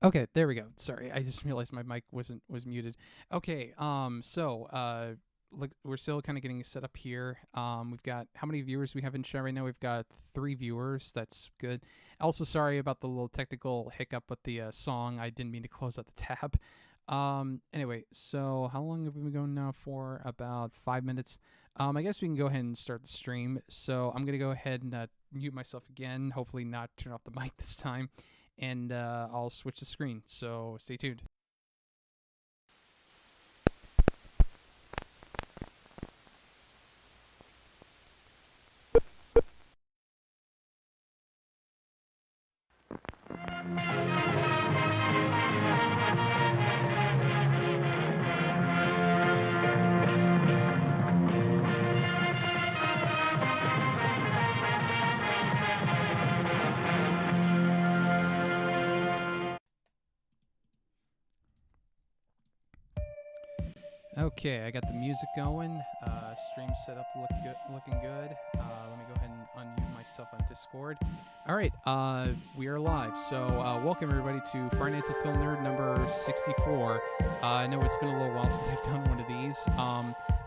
Okay, there we go. Sorry, I just realized my mic was muted. Okay, look, we're still kind of getting set up here. We've got how many viewers we have in chat right now? We've got 3 viewers. That's good. Also, sorry about the little technical hiccup with the song. I didn't mean to close out the tab. Anyway, so how long have we been going now for? About 5 minutes. I guess we can go ahead and start the stream. So I'm gonna go ahead and mute myself again. Hopefully, not turn off the mic this time, and I'll switch the screen. So stay tuned. Okay, I got the music going. Stream set up, looking good. Let me go ahead and unmute myself on Discord. All right, we are live. So welcome everybody to Friday Nights of Film Nerd number 64. I know it's been a little while since I've done one of these,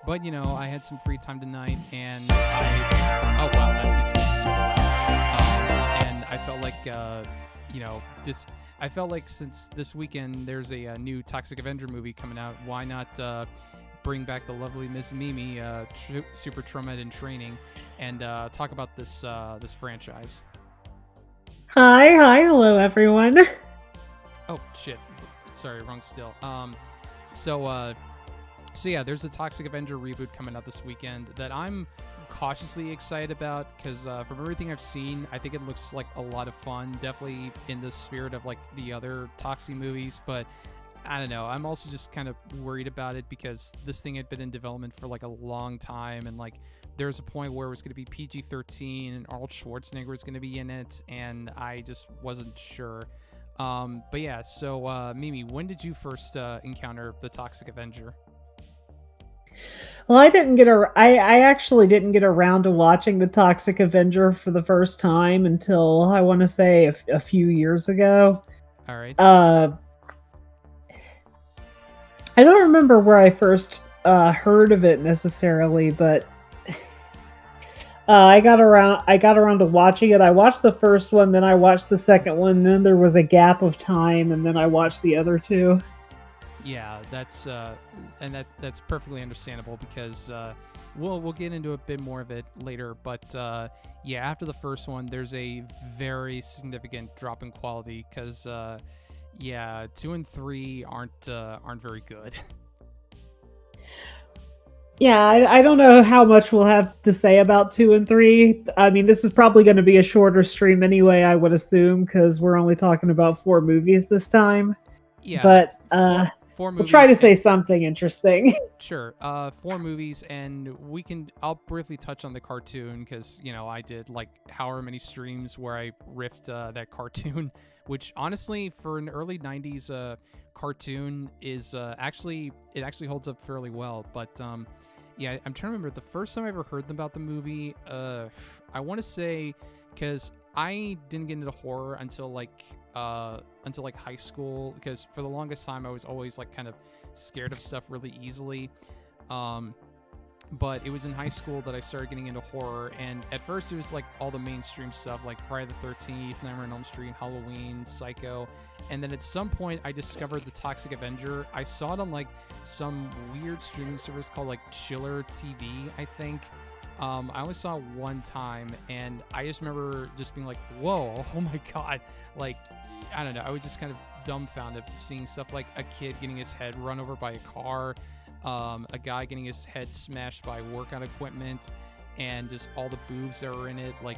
but you know I had some free time tonight, and oh wow, that music is super loud. And I felt like I felt like since this weekend there's a new Toxic Avenger movie coming out, why not bring back the lovely Mizz Mimi, Super Trauma in Training, and talk about this franchise. Hi, hello everyone. Oh shit, sorry, wrong still. So yeah, there's a Toxic Avenger reboot coming out this weekend that I'm cautiously excited about because from everything I've seen, I think it looks like a lot of fun. Definitely in the spirit of like the other Toxic movies, but I don't know. I'm also just kind of worried about it because this thing had been in development for like a long time, and like there's a point where it was going to be PG-13 and Arnold Schwarzenegger was going to be in it, and I just wasn't sure. But yeah, so Mimi, when did you first encounter the Toxic Avenger? Well, I actually didn't get around to watching the Toxic Avenger for the first time until I want to say a few years ago. All right. I don't remember where I first heard of it necessarily, but I got around to watching it. I watched the first one, then I watched the second one, then there was a gap of time, and then I watched the other two. Yeah, that's that's perfectly understandable because we'll get into a bit more of it later. But yeah, after the first one, there's a very significant drop in quality because yeah, 2 and 3 aren't very good. Yeah, I don't know how much we'll have to say about 2 and 3. I mean, this is probably going to be a shorter stream anyway, I would assume, because we're only talking about 4 movies this time. Yeah, but four we'll try to movies say something interesting. Sure. 4 movies, and I'll briefly touch on the cartoon because, you know, I did like however many streams where I riffed that cartoon, which honestly, for an early 90s cartoon, is actually holds up fairly well. But yeah, I'm trying to remember the first time I ever heard about the movie. I want to say because I didn't get into horror until like high school, because for the longest time I was always like kind of scared of stuff really easily. But it was in high school that I started getting into horror, and at first it was like all the mainstream stuff like Friday the 13th, Nightmare on Elm Street, Halloween, Psycho, and then at some point I discovered the Toxic Avenger. I saw it on like some weird streaming service called like Chiller TV, I think. I only saw it one time, and I just remember just being like, whoa, oh my god. Like, I don't know, I was just kind of dumbfounded seeing stuff like a kid getting his head run over by a car, a guy getting his head smashed by workout equipment, and just all the boobs that were in it. Like,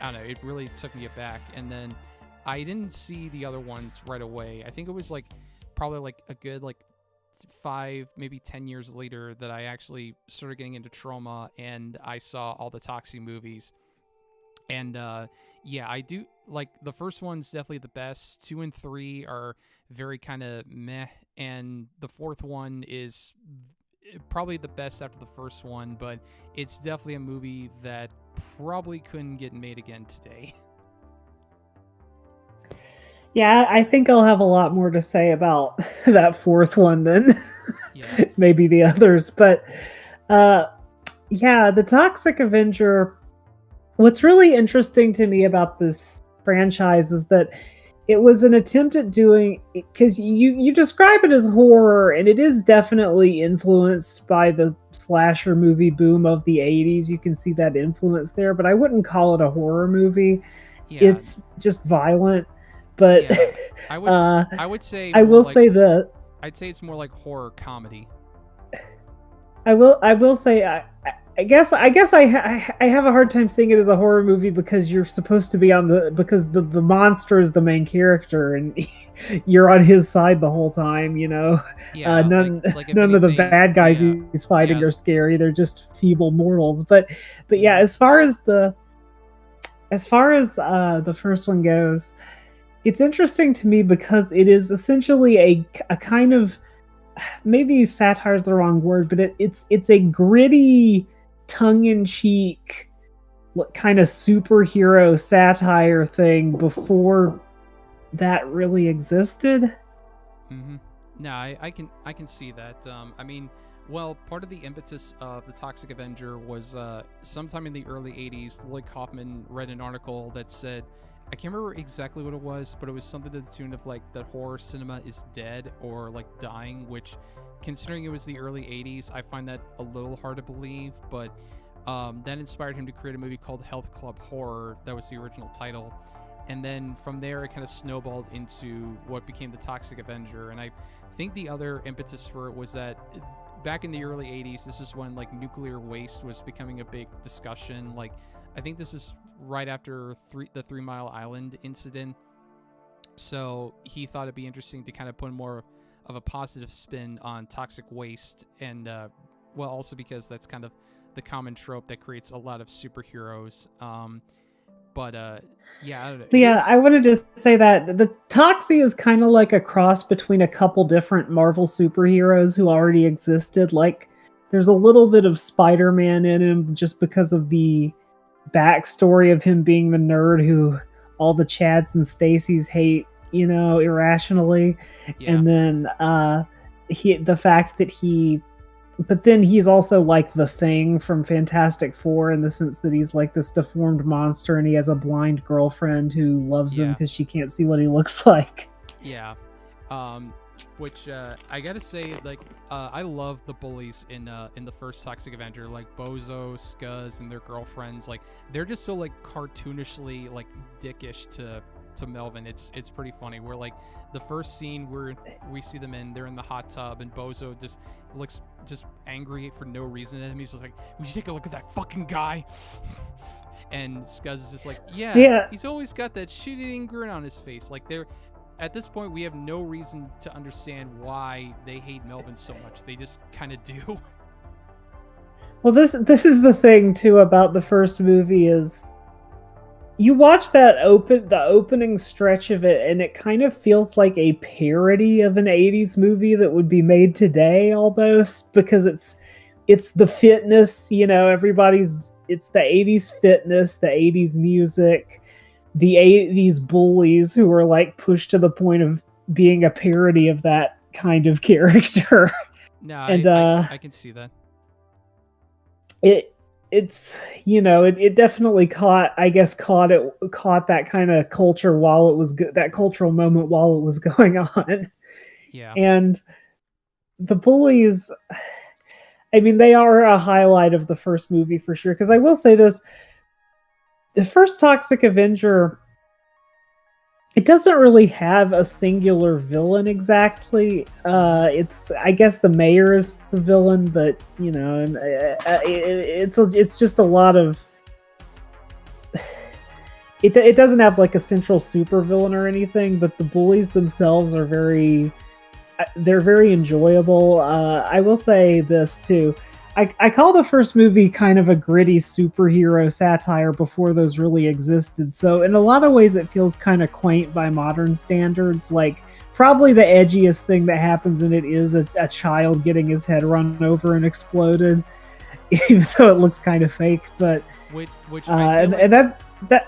I don't know, it really took me aback. And then I didn't see the other ones right away. I think it was like probably like a good like 5, maybe 10 years later that I actually started getting into trauma, and I saw all the Toxic movies. And yeah, I do like the first one's definitely the best. 2 and 3 are very kind of meh, and the fourth one is probably the best after the first one, but it's definitely a movie that probably couldn't get made again today. Yeah, I think I'll have a lot more to say about that fourth one than Yeah. maybe the others. But uh, yeah, the Toxic Avenger. What's really interesting to me about this franchise is that it was an attempt at doing, because you describe it as horror, and it is definitely influenced by the slasher movie boom of the 80s. You can see that influence there, but I wouldn't call it a horror movie. Yeah. It's just violent. But Yeah. I would say I more will like say the I'd say it's more like horror comedy. I will say I guess I have a hard time seeing it as a horror movie because you're supposed to be on because the monster is the main character and you're on his side the whole time, you know. Yeah, like if None of the anything, bad guys he's fighting yeah. are scary. They're just feeble mortals. But yeah, Mhm. as far as the first one goes, it's interesting to me because it is essentially a kind of, maybe satire is the wrong word, but it's a gritty, tongue-in-cheek kind of superhero satire thing before that really existed. Mm-hmm. No, I can see that. I mean, well, part of the impetus of the Toxic Avenger was sometime in the early '80s. Lloyd Kaufman read an article that said, I can't remember exactly what it was, but it was something to the tune of like that horror cinema is dead or like dying. Which, considering it was the early '80s, I find that a little hard to believe. But that inspired him to create a movie called Health Club Horror. That was the original title. And then from there, it kind of snowballed into what became the Toxic Avenger. And I think the other impetus for it was that back in the early 80s, this is when like nuclear waste was becoming a big discussion. Like, I think this is right after the 3 Mile Island incident. So he thought it'd be interesting to kind of put more of a positive spin on toxic waste. And, well, also because that's kind of the common trope that creates a lot of superheroes. Yeah, I don't know. Yeah, I wanted to say that the Toxie is kind of like a cross between a couple different Marvel superheroes who already existed. Like, there's a little bit of Spider-Man in him just because of the backstory of him being the nerd who all the Chads and Stacys hate, you know, irrationally. Yeah. And then the fact that but then he's also like the Thing from Fantastic Four in the sense that he's like this deformed monster and he has a blind girlfriend who loves him because she can't see what he looks like. Yeah. Which I gotta say, like, I love the bullies in the first Toxic Avenger, like Bozo, Scuzz, and their girlfriends. Like, they're just so like cartoonishly like dickish to Melvin. It's pretty funny. Where like the first scene where we see them they're in the hot tub and Bozo just looks just angry for no reason at him. He's just like, "Would you take a look at that fucking guy?" And Scuzz is just like, yeah, he's always got that shit-eating grin on his face. Like, they're at this point, we have no reason to understand why they hate Melvin so much. They just kind of do. Well, this is the thing too about the first movie is you watch the opening stretch of it and it kind of feels like a parody of an 80s movie that would be made today almost, because it's the fitness, you know, it's the 80s fitness, the 80s music, the 80s bullies who are like pushed to the point of being a parody of that kind of character. No, and I can see that. It's, you know, it definitely caught that kind of culture while it was that cultural moment while it was going on. Yeah. And the bullies, I mean, they are a highlight of the first movie for sure. Because I will say this, the first Toxic Avenger, it doesn't really have a singular villain exactly. I guess the mayor is the villain, but you know, it's just a lot of. It doesn't have like a central super villain or anything, but the bullies themselves are they're very enjoyable. I will say this too. I call the first movie kind of a gritty superhero satire before those really existed. So in a lot of ways, it feels kind of quaint by modern standards. Like, probably the edgiest thing that happens in it is a child getting his head run over and exploded, even though it looks kind of fake. But which and that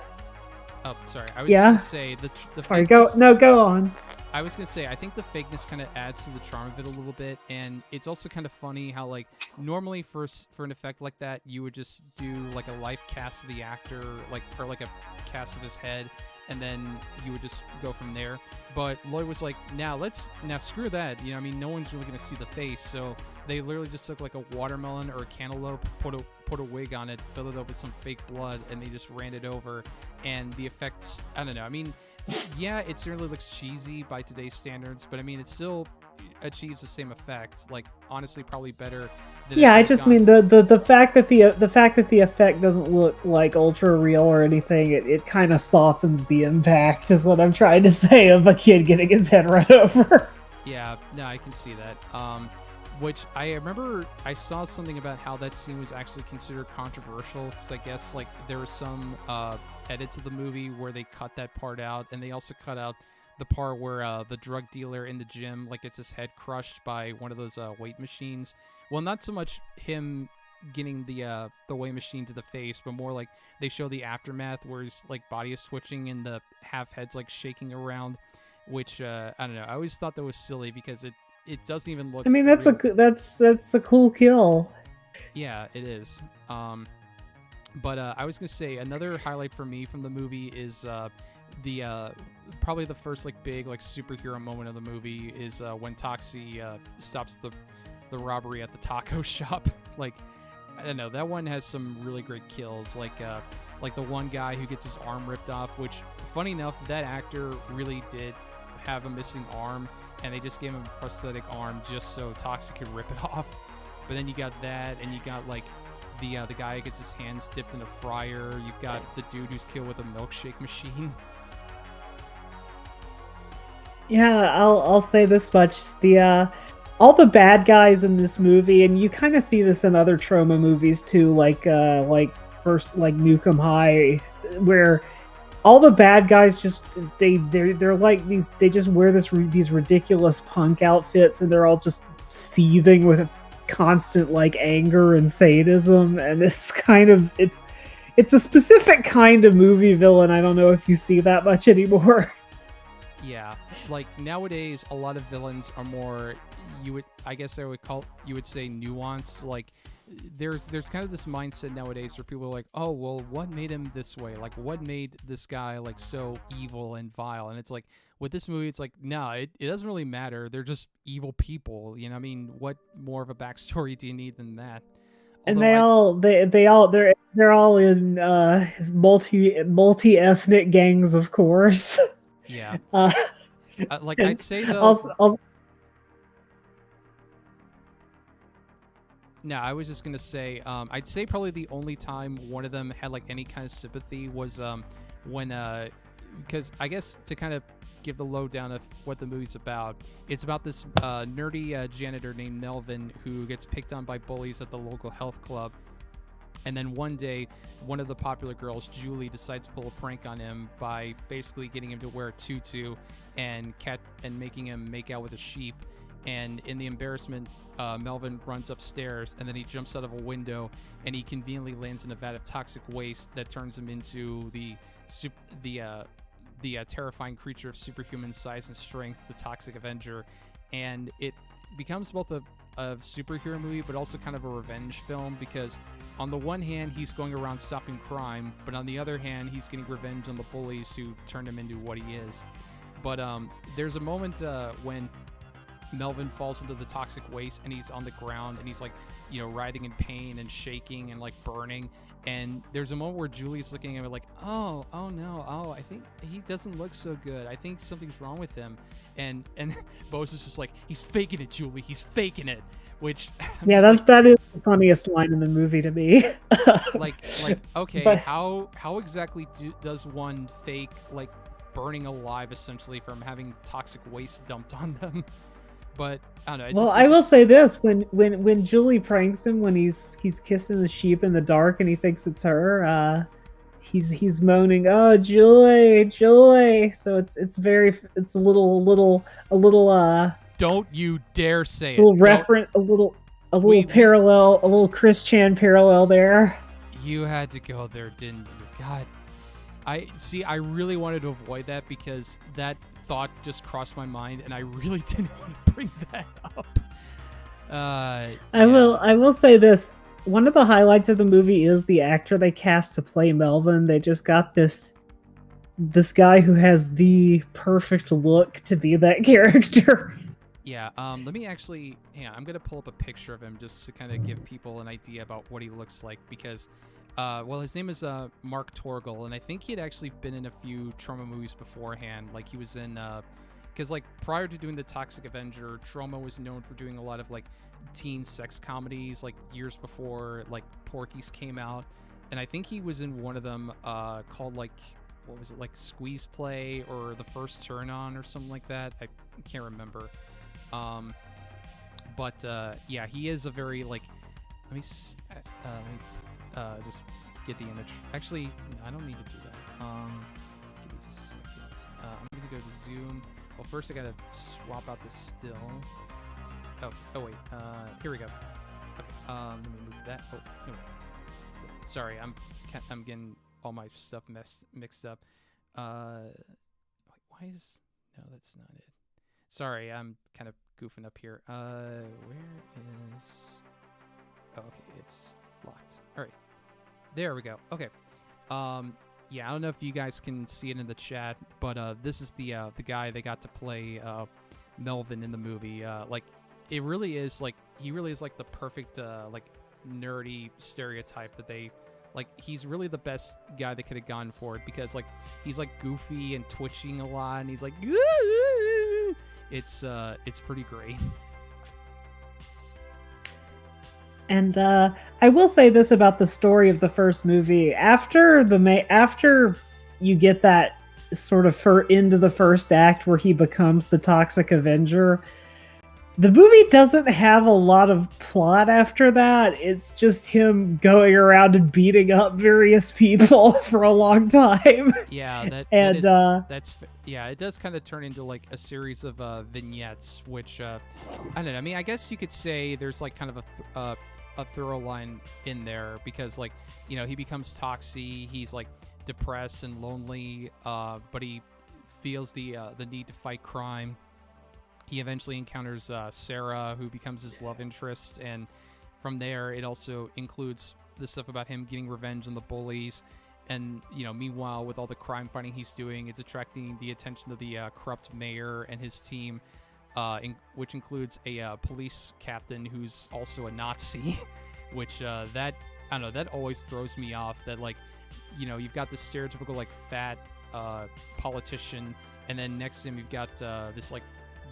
Oh, sorry. I was Yeah. gonna say the Sorry, fakeness, go on. I was gonna say I think the fakeness kind of adds to the charm of it a little bit, and it's also kind of funny how like normally for an effect like that you would just do like a life cast of the actor, like or like a cast of his head, and then you would just go from there. But Lloyd was like, now screw that. You know, I mean, no one's really gonna see the face, so they literally just took like a watermelon or a cantaloupe, put a wig on it, filled it up with some fake blood, and they just ran it over. And the effects, I don't know. I mean, yeah, it certainly looks cheesy by today's standards, but I mean, it still achieves the same effect. Like, honestly, probably better. Than Yeah, I just mean the fact that the effect doesn't look like ultra real or anything, it kind of softens the impact, is what I'm trying to say, of a kid getting his head run over. Yeah, no, I can see that. Which I remember I saw something about how that scene was actually considered controversial because I guess like there were some edits of the movie where they cut that part out, and they also cut out the part where the drug dealer in the gym like gets his head crushed by one of those weight machines. Well, not so much him getting the weight machine to the face, but more like they show the aftermath where his like body is switching and the half head's like shaking around, which I don't know. I always thought that was silly because it doesn't even look. I mean, that's a cool kill. Yeah, it is. But I was gonna say another highlight for me from the movie is the probably the first like big like superhero moment of the movie is when Toxie stops the robbery at the taco shop. Like, I don't know, that one has some really great kills. Like the one guy who gets his arm ripped off, which funny enough, that actor really did have a missing arm, and they just gave him a prosthetic arm just so Toxic could rip it off. But then you got that, and you got like the guy who gets his hands dipped in a fryer. You've got the dude who's killed with a milkshake machine. Yeah, I'll say this much: the all the bad guys in this movie, and you kind of see this in other trauma movies too, like first like Nukem High, where all the bad guys just they're like these, they just wear these ridiculous punk outfits, and they're all just seething with constant like anger and sadism, and it's kind of it's a specific kind of movie villain. I don't know if you see that much anymore. Yeah, like nowadays a lot of villains are more, you would say nuanced. Like there's kind of this mindset nowadays where people are like, oh well, what made him this way? Like what made this guy like so evil and vile? And it's like with this movie, it's like, no, it doesn't really matter. They're just evil people. You know, I mean, what more of a backstory do you need than that? And they're all in multi ethnic gangs, of course. Yeah. Like I'd say though. No, I was just gonna say, I'd say probably the only time one of them had like any kind of sympathy was when because I guess to kind of give the lowdown of what the movie's about, it's about this nerdy janitor named Melvin who gets picked on by bullies at the local health club. And then one day, one of the popular girls, Julie, decides to pull a prank on him by basically getting him to wear a tutu and making him make out with a sheep. And in the embarrassment, Melvin runs upstairs, and then he jumps out of a window, and he conveniently lands in a vat of toxic waste that turns him into the terrifying creature of superhuman size and strength, the Toxic Avenger. And it becomes both a superhero movie, but also kind of a revenge film, because on the one hand, he's going around stopping crime, but on the other hand, he's getting revenge on the bullies who turned him into what he is. But there's a moment when Melvin falls into the toxic waste, and he's on the ground, and he's like, you know, writhing in pain and shaking and like burning. And there's a moment where Julie's looking at him like, oh no, I think he doesn't look so good. I think something's wrong with him. And Bose is just like, he's faking it, Julie. He's faking it. Which yeah, that is the funniest line in the movie to me. like okay, but how exactly does one fake like burning alive essentially from having toxic waste dumped on them? But I don't know. Well, I will say this: when Julie pranks him when he's kissing the sheep in the dark and he thinks it's her, he's moaning, "Oh, Julie." So it's a little. Don't you dare say it. A little parallel, a little Chris Chan parallel there. You had to go there, didn't you? God. I see. I really wanted to avoid that because that thought just crossed my mind, and I really didn't want to bring that up. Yeah. I will say this. One of the highlights of the movie is the actor they cast to play Melvin. They just got this guy who has the perfect look to be that character. Yeah. Let me actually. Yeah, I'm gonna pull up a picture of him just to kind of give people an idea about what he looks like because, well, his name is Mark Torgel, and I think he had actually been in a few Trauma movies beforehand. Like he was in, because like prior to doing the Toxic Avenger, Trauma was known for doing a lot of like teen sex comedies, like years before like Porky's came out, and I think he was in one of them, called like what was it, like Squeeze Play or The First Turn On or something like that. I can't remember. But yeah, he is a very like. Let me just get the image. Actually, I don't need to do that. Give me just a second. I'm gonna go to Zoom. Well, first I gotta swap out the still. Oh wait. Here we go. Okay. Let me move that. Oh no. Sorry, I'm getting all my stuff mixed up. Wait, why is no? That's not it. Sorry, I'm kind of goofing up here. Where is? Oh, okay, it's locked. All right, there we go. Okay. Yeah, I don't know if you guys can see it in the chat, but this is the guy they got to play Melvin in the movie. Like, it really is like he really is like the perfect like nerdy stereotype that they like. He's really the best guy they could have gone for it because like he's like goofy and twitching a lot, and he's like. It's pretty great. And I will say this about the story of the first movie: after you get that sort of into the first act where he becomes the Toxic Avenger, the movie doesn't have a lot of plot after that. It's just him going around and beating up various people for a long time. Yeah, yeah, it does kind of turn into like a series of vignettes, which I don't know. I mean, I guess you could say there's like kind of a thorough line in there because like he becomes Toxie. He's like depressed and lonely, but he feels the need to fight crime. He eventually encounters Sarah, who becomes his love interest, and from there, it also includes the stuff about him getting revenge on the bullies, and meanwhile, with all the crime fighting he's doing, it's attracting the attention of the corrupt mayor and his team, which includes a police captain who's also a Nazi, which that I don't know, that always throws me off. That like, you've got this stereotypical like fat politician, and then next to him you've got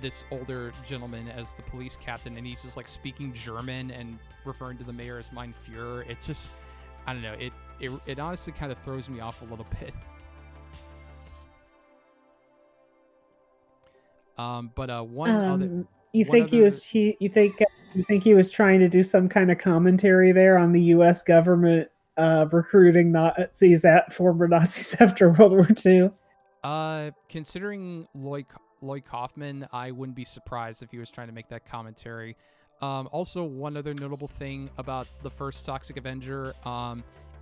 this older gentleman as the police captain, and he's just like speaking German and referring to the mayor as Mein Führer. It just, I don't know, it honestly kind of throws me off a little bit. But one other. You think he was trying to do some kind of commentary there on the U.S. government recruiting former Nazis after World War II? Considering Lloyd Kaufman, I wouldn't be surprised if he was trying to make that commentary. Also, one other notable thing about the first Toxic Avenger,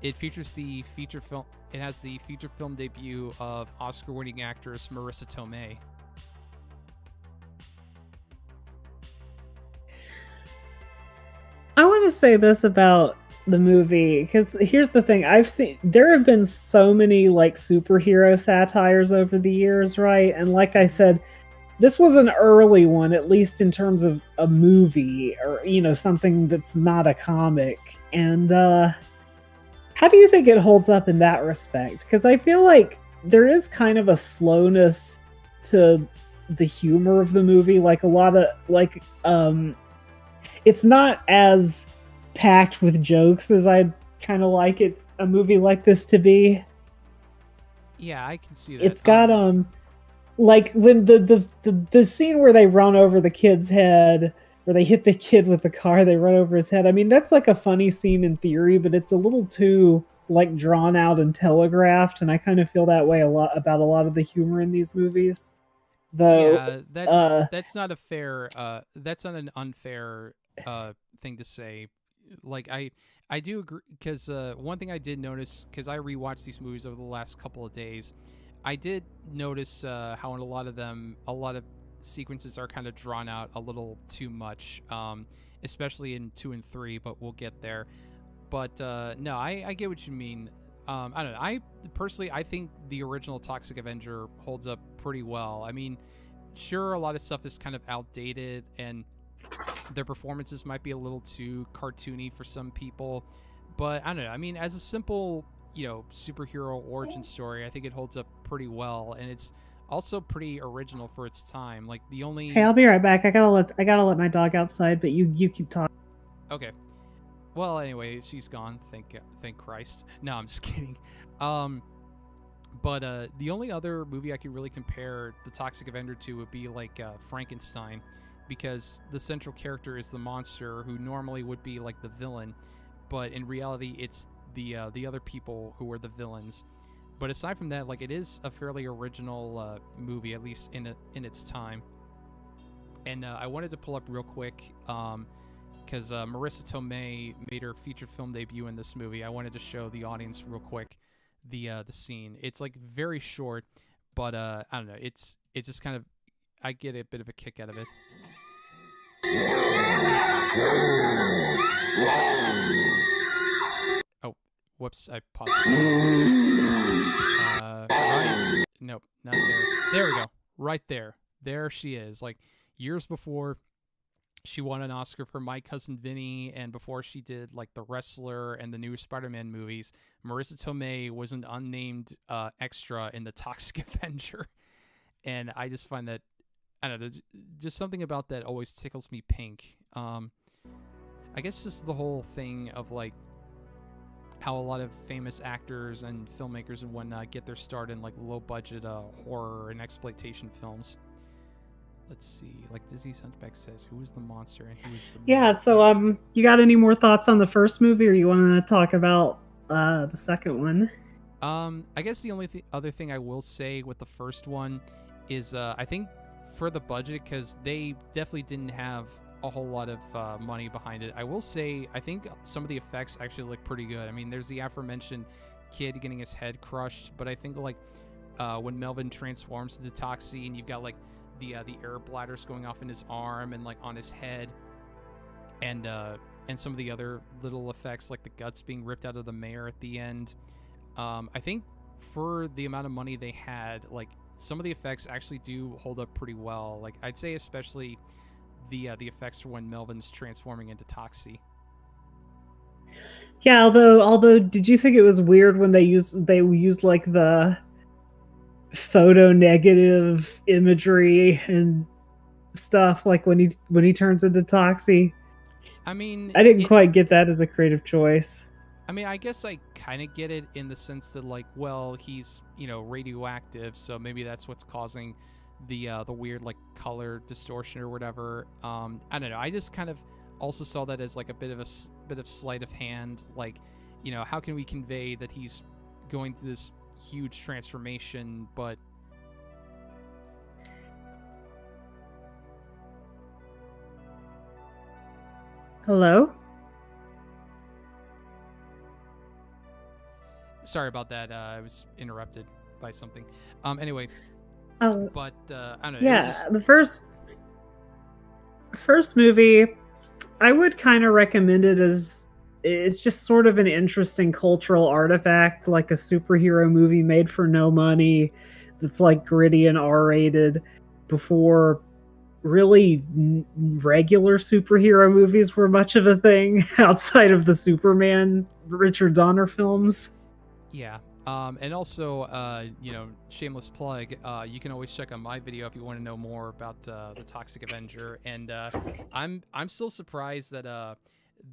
it features the feature film. It has the feature film debut of Oscar-winning actress Marissa Tomei. I want to say this about the movie because here's the thing: there have been so many like superhero satires over the years, right? And like I said, this was an early one, at least in terms of a movie or something that's not a comic. And how do you think it holds up in that respect? Because I feel like there is kind of a slowness to the humor of the movie, like a lot of like it's not as packed with jokes as I'd kind of like a movie like this to be. Yeah, I can see that. It's got like when the scene where they run over the kid's head, where they hit the kid with the car, they run over his head. I mean, that's like a funny scene in theory, but it's a little too like drawn out and telegraphed, and I kind of feel that way a lot about a lot of the humor in these movies. Though, yeah, that's not a fair. That's not an unfair thing to say. Like I I do agree because one thing I did notice, because I rewatched these movies over the last couple of days, I did notice how in a lot of them, a lot of sequences are kind of drawn out a little too much, especially in 2 and 3, but we'll get there. But no, I get what you mean. I don't know. I personally, I think the original Toxic Avenger holds up pretty well. I mean, sure, a lot of stuff is kind of outdated and their performances might be a little too cartoony for some people, but I don't know. I mean, as a simple, superhero origin story, I think it holds up pretty well, and it's also pretty original for its time. Like the only Hey, I'll be right back. I gotta let my dog outside, but you keep talking. Okay. Well, anyway, she's gone. Thank Christ. No, I'm just kidding. But the only other movie I could really compare the Toxic Avenger to would be like Frankenstein, because the central character is the monster who normally would be like the villain, but in reality, it's the other people who are the villains. But aside from that, like it is a fairly original movie, at least in its time. And I wanted to pull up real quick. Because Marissa Tomei made her feature film debut in this movie. I wanted to show the audience real quick the scene. It's like very short, but I don't know. It's just kind of, I get a bit of a kick out of it. Oh, whoops! I paused. Right? Nope, not there. There we go. Right there. There she is. Like years before. She won an Oscar for My Cousin Vinny, and before she did like The Wrestler and the new Spider-Man movies, Marissa Tomei was an unnamed extra in the Toxic Avenger. And I just find that, I don't know, just something about that always tickles me pink. I guess just the whole thing of like how a lot of famous actors and filmmakers and whatnot get their start in like low-budget horror and exploitation films. Let's see, like Disney's Hunchback says, who is the monster and who is the Yeah, so you got any more thoughts on the first movie, or you want to talk about the second one? I guess the only other thing I will say with the first one is I think for the budget, because they definitely didn't have a whole lot of money behind it, I will say I think some of the effects actually look pretty good. I mean, there's the aforementioned kid getting his head crushed, but I think like when Melvin transforms into Toxie and you've got like the air bladders going off in his arm and like on his head, and some of the other little effects like the guts being ripped out of the mayor at the end. I think for the amount of money they had, like some of the effects actually do hold up pretty well. Like I'd say especially the effects for when Melvin's transforming into Toxie. Yeah, although did you think it was weird when they used like the photo negative imagery and stuff, like when he turns into Toxie? I mean, I didn't quite get that as a creative choice. I mean, I guess I kind of get it in the sense that like, well, he's radioactive, so maybe that's what's causing the weird like color distortion or whatever. I don't know. I just kind of also saw that as like a bit of sleight of hand. Like, how can we convey that he's going through this huge transformation, but Hello? sorry about that. I was interrupted by something. Anyway, but I don't know. Yeah, the first movie, I would kind of recommend it as it's just sort of an interesting cultural artifact, like a superhero movie made for no money that's like gritty and R-rated before really regular superhero movies were much of a thing outside of the Superman Richard Donner films. Yeah. And also, shameless plug, you can always check out my video if you want to know more about the Toxic Avenger. And I'm still surprised that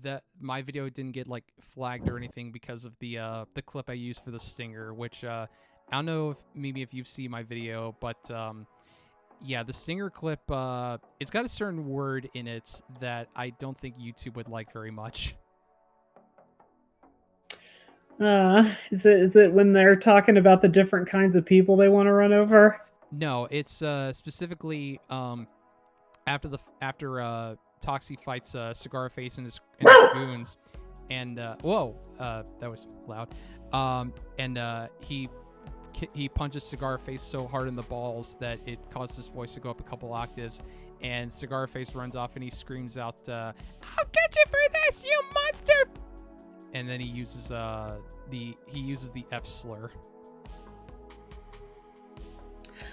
that my video didn't get like flagged or anything because of the clip I used for the stinger, which I don't know if you've seen my video, but yeah, the stinger clip, it's got a certain word in it that I don't think YouTube would like very much. Is it when they're talking about the different kinds of people they want to run over? No, it's specifically after Toxie fights Cigar Face and his goons, and whoa, that was loud. And he punches Cigar Face so hard in the balls that it caused his voice to go up a couple octaves. And Cigar Face runs off and he screams out, "I'll get you for this, you monster!" And then he uses the F slur.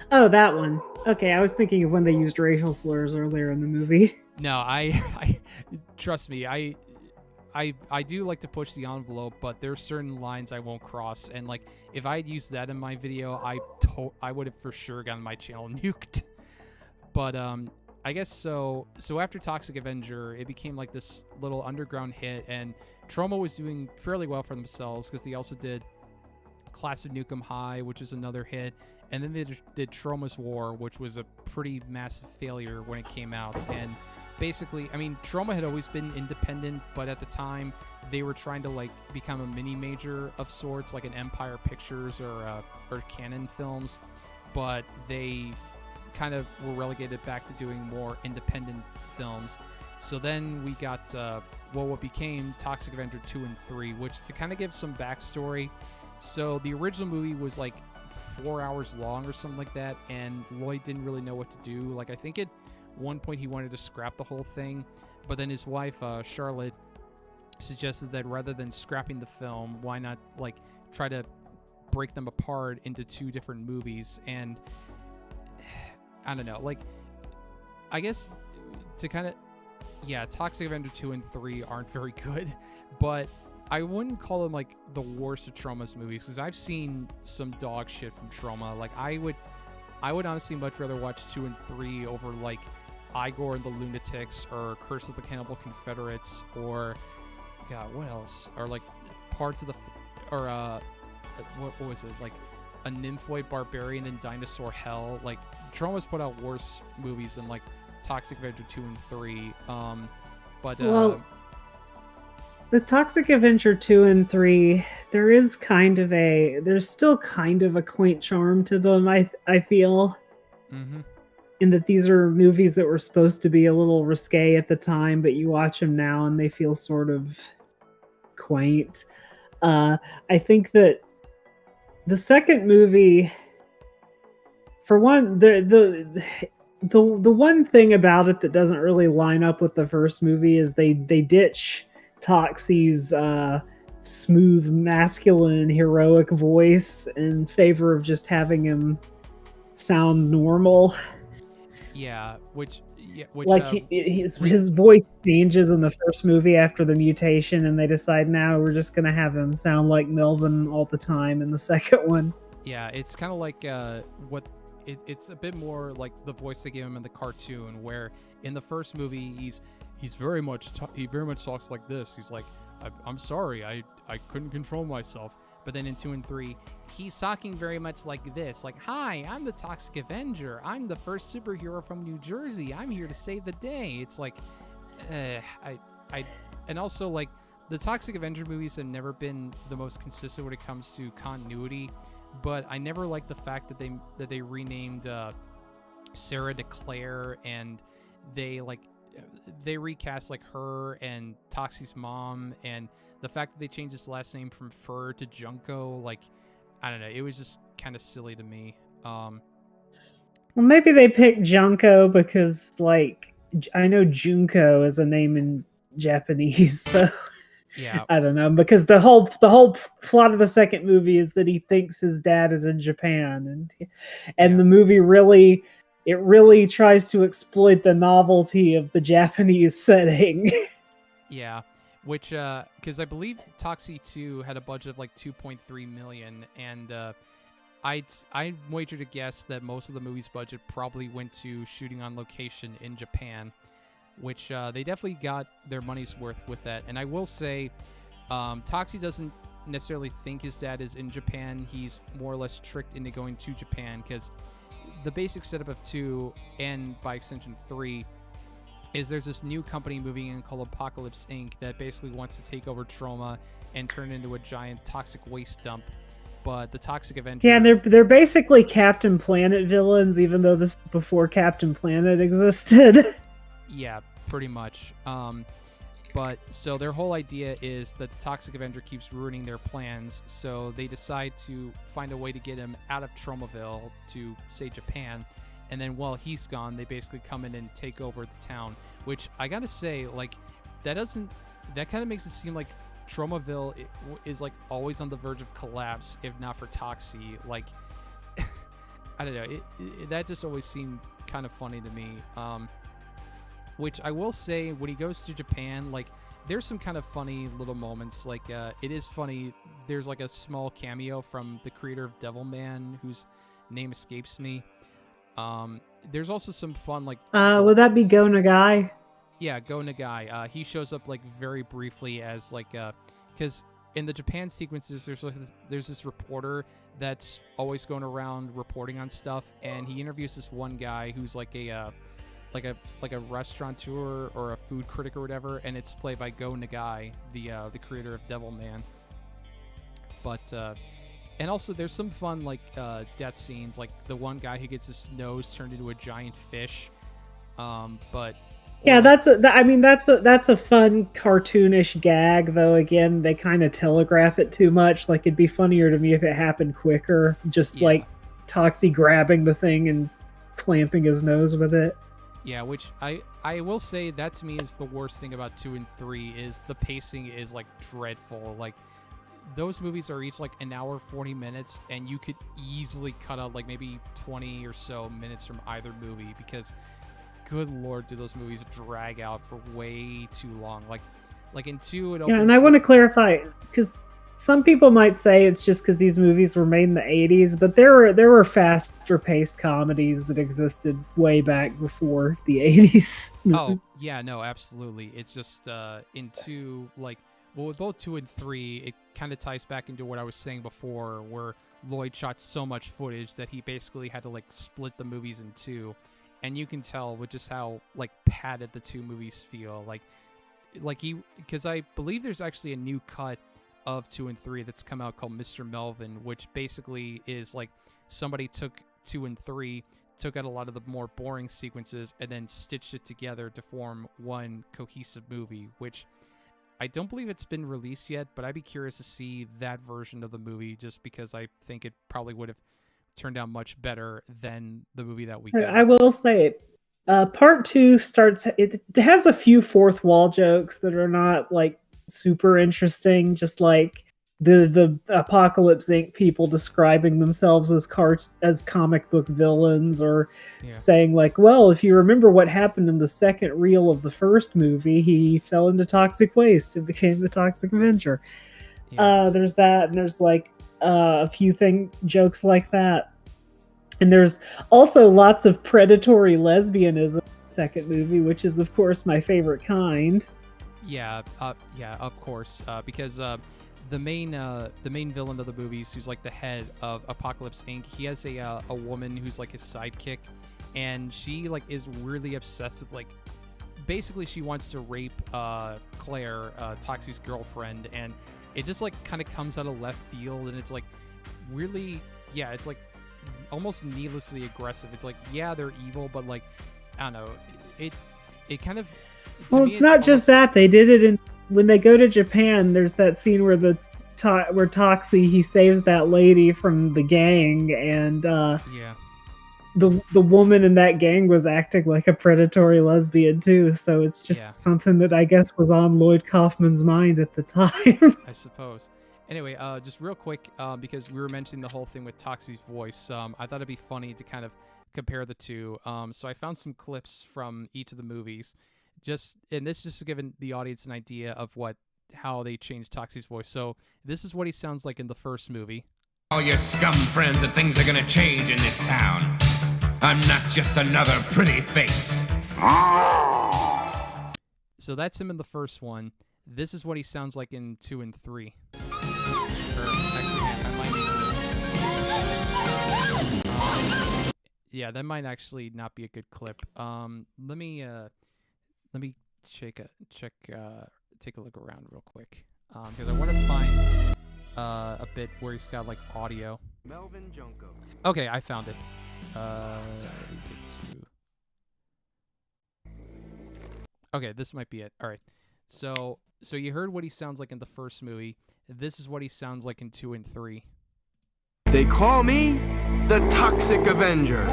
Oh, that one. Okay, I was thinking of when they used racial slurs earlier in the movie. No, I trust me, I do like to push the envelope, but there are certain lines I won't cross, and like if I had used that in my video, I would have for sure gotten my channel nuked. But I guess so after Toxic Avenger, it became like this little underground hit, and Troma was doing fairly well for themselves because they also did Class of Nukem High, which was another hit, and then they did Troma's War, which was a pretty massive failure when it came out. And basically, I mean, Troma had always been independent, but at the time they were trying to like become a mini major of sorts, like an Empire Pictures or Canon Films, but they kind of were relegated back to doing more independent films. So then we got what became Toxic Avenger 2 and 3, which, to kind of give some backstory, so the original movie was like 4 hours long or something like that, and Lloyd didn't really know what to do. Like, I think at one point he wanted to scrap the whole thing, but then his wife, Charlotte, suggested that rather than scrapping the film, why not like try to break them apart into two different movies. And I don't know, like, I guess to kind of, yeah, Toxic Avenger 2 and 3 aren't very good, but I wouldn't call them like the worst of Troma's movies, because I've seen some dog shit from Troma. Like, I would honestly much rather watch 2 and 3 over like Igor and the Lunatics, or Curse of the Cannibal Confederates, or God, what else? Or like parts of the, or what was it, like a Nymphoid Barbarian in Dinosaur Hell. Like, Troma's put out worse movies than like Toxic Avenger 2 and 3. Well, the Toxic Avenger 2 and 3, there's still kind of a quaint charm to them, I feel. Mm-hmm. In that these are movies that were supposed to be a little risque at the time, but you watch them now and they feel sort of quaint. I think that the second movie, for one, the one thing about it that doesn't really line up with the first movie is they ditch Toxie's smooth, masculine, heroic voice in favor of just having him sound normal. Yeah, which like his voice changes in the first movie after the mutation, and they decide now we're just gonna have him sound like Melvin all the time in the second one. Yeah, it's kind of like it's a bit more like the voice they gave him in the cartoon, where in the first movie he very much talks like this. He's like, I'm sorry, I couldn't control myself. But then in 2 and 3, he's talking very much like this. Like, hi, I'm the Toxic Avenger. I'm the first superhero from New Jersey. I'm here to save the day. It's like, and also like the Toxic Avenger movies have never been the most consistent when it comes to continuity. But I never liked the fact that they renamed Sarah to Claire, and they recast like her and Toxie's mom, and the fact that they changed his last name from Fur to Junko, like, I don't know, it was just kind of silly to me. Well, maybe they picked Junko because, like, I know Junko is a name in Japanese, so yeah, I don't know, because the whole plot of the second movie is that he thinks his dad is in Japan, and the movie really tries to exploit the novelty of the Japanese setting. Yeah. Which, because I believe Toxie 2 had a budget of like 2.3 million, and I'd wager to guess that most of the movie's budget probably went to shooting on location in Japan, which they definitely got their money's worth with that. And I will say, Toxie doesn't necessarily think his dad is in Japan. He's more or less tricked into going to Japan, because the basic setup of 2, and by extension 3, is there's this new company moving in called Apocalypse Inc. that basically wants to take over Troma and turn it into a giant toxic waste dump. But the Toxic Avenger... Yeah, they're basically Captain Planet villains, even though this is before Captain Planet existed. Yeah, pretty much. But But so their whole idea is that the Toxic Avenger keeps ruining their plans, so they decide to find a way to get him out of Tromaville to, say, Japan. And then while he's gone, they basically come in and take over the town, which I gotta say, like, that kind of makes it seem like Tromaville is like always on the verge of collapse, if not for Toxie. Like, I don't know, that just always seemed kind of funny to me. Which I will say, when he goes to Japan, like, there's some kind of funny little moments. Like, it is funny. There's like a small cameo from the creator of Devilman, whose name escapes me. There's also some fun, like, would that be Go Nagai? Yeah, Go Nagai. He shows up like very briefly as like, because in the Japan sequences, there's this reporter that's always going around reporting on stuff, and he interviews this one guy who's like a restaurateur or a food critic or whatever, and it's played by Go Nagai, the creator of Devilman. But and also there's some fun like death scenes, like the one guy who gets his nose turned into a giant fish. But yeah, that's a fun cartoonish gag, though. Again, they kind of telegraph it too much. Like, it'd be funnier to me if it happened quicker, just like Toxie grabbing the thing and clamping his nose with it. Yeah, which I will say that to me is the worst thing about 2 and 3 is the pacing is like dreadful. Like, those movies are each like an hour 40 minutes, and you could easily cut out like maybe 20 or so minutes from either movie, because good lord, do those movies drag out for way too long. Like in 2, it opens. Yeah, and I want to clarify, because some people might say it's just because these movies were made in the 80s, but there were faster paced comedies that existed way back before the 80s. Oh, yeah, no, absolutely. It's just in 2, like, well, with both 2 and 3, it kind of ties back into what I was saying before, where Lloyd shot so much footage that he basically had to like split the movies in 2. And you can tell with just how like padded the 2 movies feel. Like he, because I believe there's actually a new cut of 2 and 3 that's come out called Mr. Melvin, which basically is like somebody took 2 and 3, took out a lot of the more boring sequences, and then stitched it together to form one cohesive movie, which I don't believe it's been released yet, but I'd be curious to see that version of the movie, just because I think it probably would have turned out much better than the movie that we got. I will say, part 2 starts, it has a few fourth wall jokes that are not like super interesting, just like the Apocalypse Inc. people describing themselves as comic book villains, or saying like, well, if you remember what happened in the second reel of the first movie, he fell into toxic waste and became the Toxic Avenger. There's that, and there's like a few jokes like that. And there's also lots of predatory lesbianism in the second movie, which is of course my favorite kind. Yeah, of course, because the main villain of the movies, who's like the head of Apocalypse Inc., he has a woman who's like his sidekick, and she like is really obsessed with, like, basically she wants to rape Claire, Toxie's girlfriend, and it just like kind of comes out of left field, and it's like really, yeah, it's like almost needlessly aggressive. It's like, yeah, they're evil, but like, I don't know, it kind of, well, it's not just that. They did it when they go to Japan. There's that scene where where Toxie, he saves that lady from the gang, and the woman in that gang was acting like a predatory lesbian too. So it's just something that I guess was on Lloyd Kaufman's mind at the time. I suppose. Anyway, just real quick, because we were mentioning the whole thing with Toxie's voice, I thought it'd be funny to kind of compare the two. So I found some clips from each of the movies. And this just to give the audience an idea of how they changed Toxie's voice. So this is what he sounds like in the first movie. All your scum friends that things are gonna change in this town. I'm not just another pretty face. So that's him in the first one. This is what he sounds like in 2 and 3. Yeah, that might actually not be a good clip. Let me take a look around real quick, because I want to find a bit where he's got like audio. Melvin Junko. Okay, I found it. Okay, this might be it. All right, So you heard what he sounds like in the first movie. This is what he sounds like in 2 and 3. They call me the Toxic Avenger.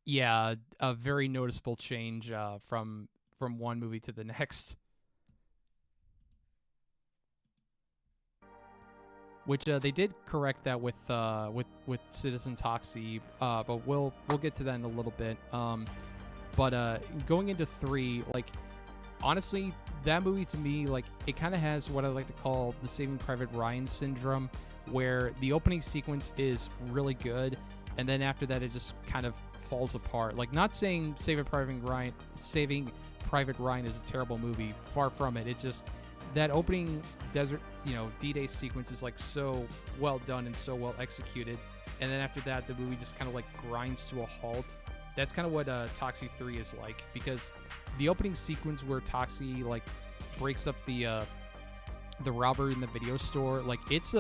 Yeah, a very noticeable change from one movie to the next. Which they did correct that with Citizen Toxie, but we'll get to that in a little bit. But going into 3, like, honestly, that movie to me, like, it kind of has what I like to call the Saving Private Ryan syndrome, where the opening sequence is really good, and then after that it just kind of falls apart. Like, not saying Saving Private Ryan is a terrible movie, far from it. It's just that opening desert, D-Day sequence is like so well done and so well executed, and then after that the movie just kind of like grinds to a halt. That's kind of what Toxie 3 is like, because the opening sequence where Toxie like breaks up the robbery in the video store, like, it's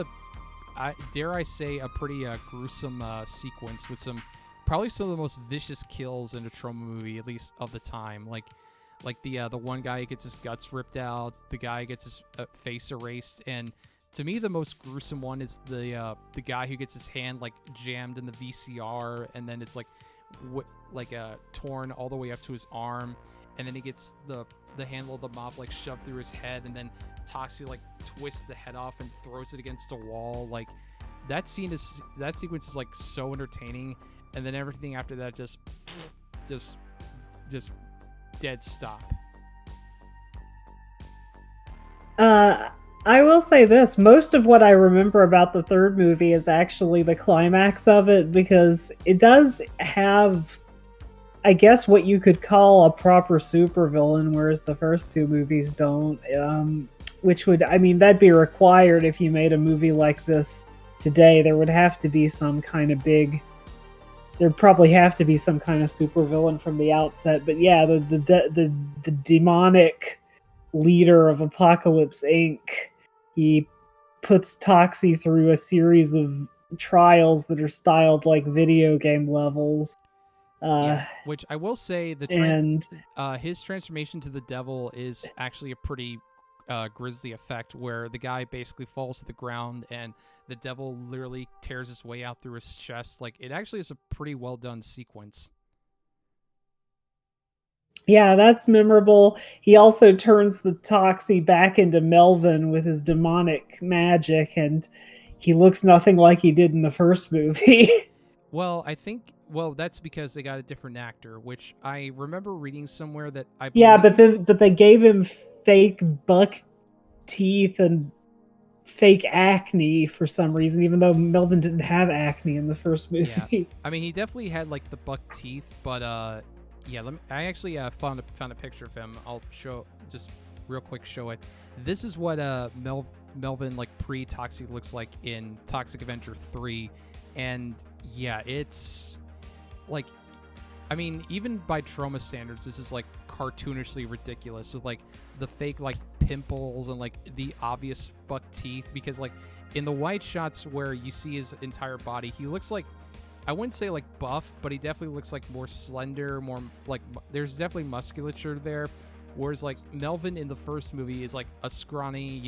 dare I say a pretty gruesome sequence with probably some of the most vicious kills in a trauma movie, at least of the time. Like the one guy gets his guts ripped out, the guy gets his face erased, and to me the most gruesome one is the guy who gets his hand like jammed in the VCR, and then it's like torn all the way up to his arm, and then he gets the handle of the mop like shoved through his head, and then Toxie like twists the head off and throws it against a wall. Like, that sequence is like so entertaining, and then everything after that just dead stop. I will say this, most of what I remember about the third movie is actually the climax of it, because it does have, I guess, what you could call a proper supervillain, whereas the first 2 movies don't, which would, I mean, that'd be required if you made a movie like this today. There would have to be some kind of there'd probably have to be some kind of supervillain from the outset. But yeah, the demonic leader of Apocalypse Inc., he puts Toxie through a series of trials that are styled like video game levels. Which I will say, his transformation to the devil is actually a pretty grisly effect, where the guy basically falls to the ground and the devil literally tears his way out through his chest. Like, it actually is a pretty well done sequence. Yeah, that's memorable. He also turns the Toxie back into Melvin with his demonic magic, and he looks nothing like he did in the first movie. Well, that's because they got a different actor, which I remember reading somewhere that I believe... Yeah, but they gave him fake buck teeth and fake acne for some reason, even though Melvin didn't have acne in the first movie. Yeah. I mean, he definitely had like the buck teeth, but yeah, I actually found a picture of him. I'll just real quick show it. This is what Melvin like pre-Toxic looks like in Toxic Avenger 3, and yeah, it's like, I mean, even by trauma standards, this is like cartoonishly ridiculous with like the fake like pimples and like the obvious buck teeth, because like in the wide shots where you see his entire body, he looks like, I wouldn't say like buff, but he definitely looks like more slender, more like there's definitely musculature there. Whereas like Melvin in the first movie is like a scrawny,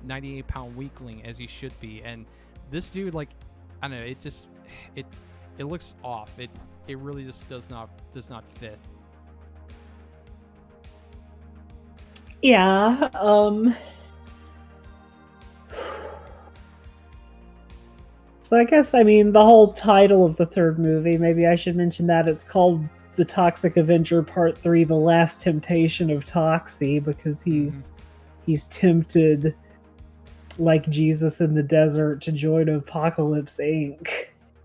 98-pound weakling, as he should be. And this dude, like, I don't know, it looks off. It really just does not fit. Yeah. So I guess, I mean, the whole title of the third movie, maybe I should mention that it's called The Toxic Avenger Part 3, The Last Temptation of Toxie, because he's tempted, like Jesus in the desert, to join Apocalypse Inc.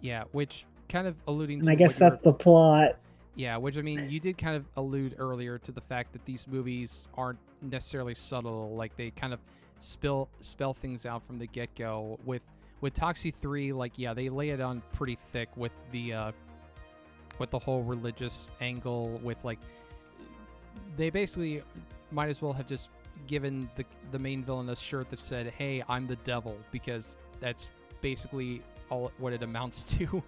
Yeah, which kind of alluding to... And I guess that's the plot. Yeah, which, I mean, you did kind of allude earlier to the fact that these movies aren't necessarily subtle. Like, they kind of spell things out from the get-go. With Toxie 3, like, yeah, they lay it on pretty thick with the whole religious angle, with, like, they basically might as well have just given the main villain a shirt that said, "Hey, I'm the devil," because that's basically all what it amounts to.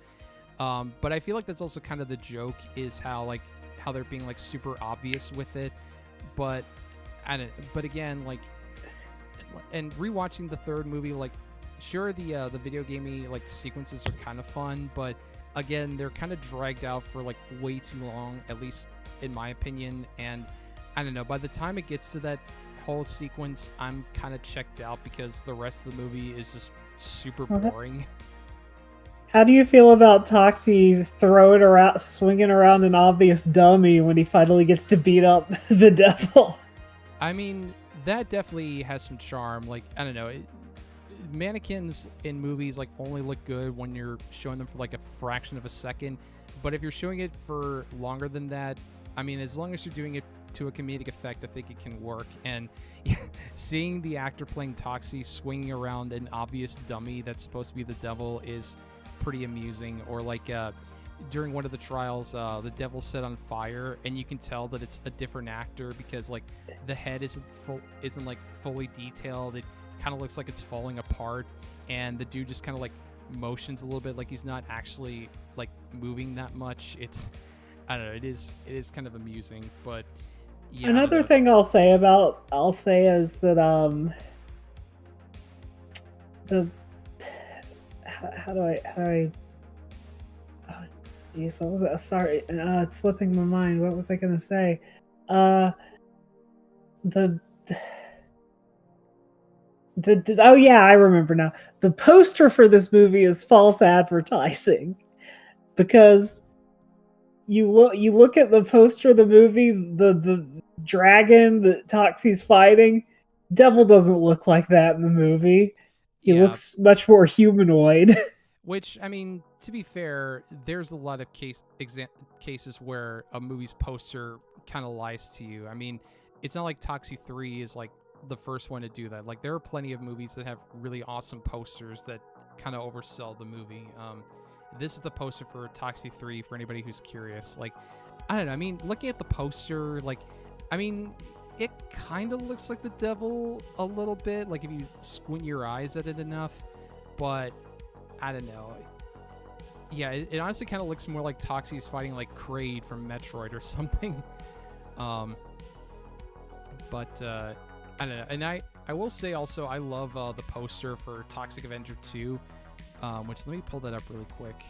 But I feel like that's also kind of the joke, is how they're being like super obvious with it. but I don't. But again, like, and rewatching the third movie, like, sure, the video gamey like sequences are kind of fun, but again, they're kind of dragged out for like way too long, at least in my opinion. And I don't know, by the time it gets to that whole sequence, I'm kind of checked out because the rest of the movie is just super boring. How do you feel about Toxie swinging around an obvious dummy when he finally gets to beat up the devil? I mean, that definitely has some charm. Like, I don't know, mannequins in movies like only look good when you're showing them for like a fraction of a second, but if you're showing it for longer than that, I mean, as long as you're doing it to a comedic effect, I think it can work. And seeing the actor playing Toxie swinging around an obvious dummy that's supposed to be the devil is pretty amusing. Or like during one of the trials, the devil's set on fire, and you can tell that it's a different actor because like the head isn't like fully detailed. It kind of looks like it's falling apart, and the dude just kind of like motions a little bit, like he's not actually like moving that much. I don't know, it is kind of amusing. But yeah, another thing I'll say is that how do I oh geez, what was it? Sorry, it's slipping my mind. What was I gonna say? Oh yeah, I remember now. The poster for this movie is false advertising, because you look at the poster of the movie, the dragon that Toxie's fighting, devil doesn't look like that in the movie. He looks much more humanoid. Which, I mean, to be fair, there's a lot of cases where a movie's poster kind of lies to you. I mean, it's not like Toxic 3 is like the first one to do that. Like, there are plenty of movies that have really awesome posters that kind of oversell the movie. This is the poster for Toxic 3 for anybody who's curious. Like, I don't know. I mean, looking at the poster, like, I mean, it kind of looks like the devil a little bit, like if you squint your eyes at it enough, but I don't know. Yeah, it honestly kind of looks more like Toxie's fighting like Kraid from Metroid or something. But I don't know. And I will say also, I love the poster for Toxic Avenger 2, which, let me pull that up really quick,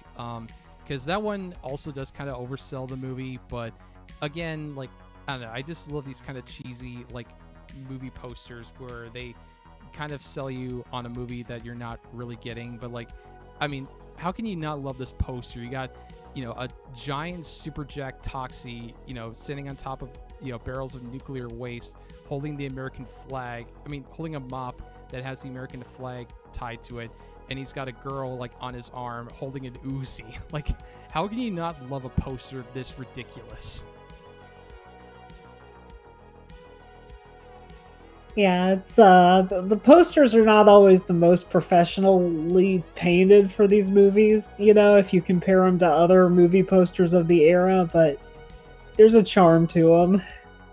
because that one also does kind of oversell the movie. But again, like, I don't know, I just love these kind of cheesy like movie posters where they kind of sell you on a movie that you're not really getting. But like, I mean, how can you not love this poster? You got, you know, a giant super jack Toxie, you know, sitting on top of, you know, barrels of nuclear waste, holding the American flag. I mean, holding a mop that has the American flag tied to it, and he's got a girl like on his arm holding an Uzi. Like, how can you not love a poster this ridiculous? Yeah, it's the posters are not always the most professionally painted for these movies, you know, if you compare them to other movie posters of the era, but there's a charm to them.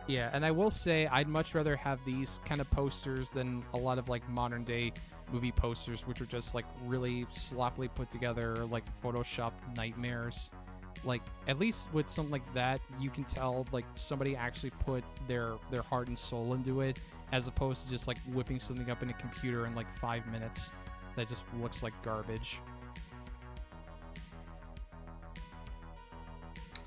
Yeah, and I will say I'd much rather have these kind of posters than a lot of like modern day movie posters, which are just like really sloppily put together, like Photoshop nightmares. Like, at least with something like that, you can tell like somebody actually put their heart and soul into it, as opposed to just like whipping something up in a computer in like 5 minutes that just looks like garbage.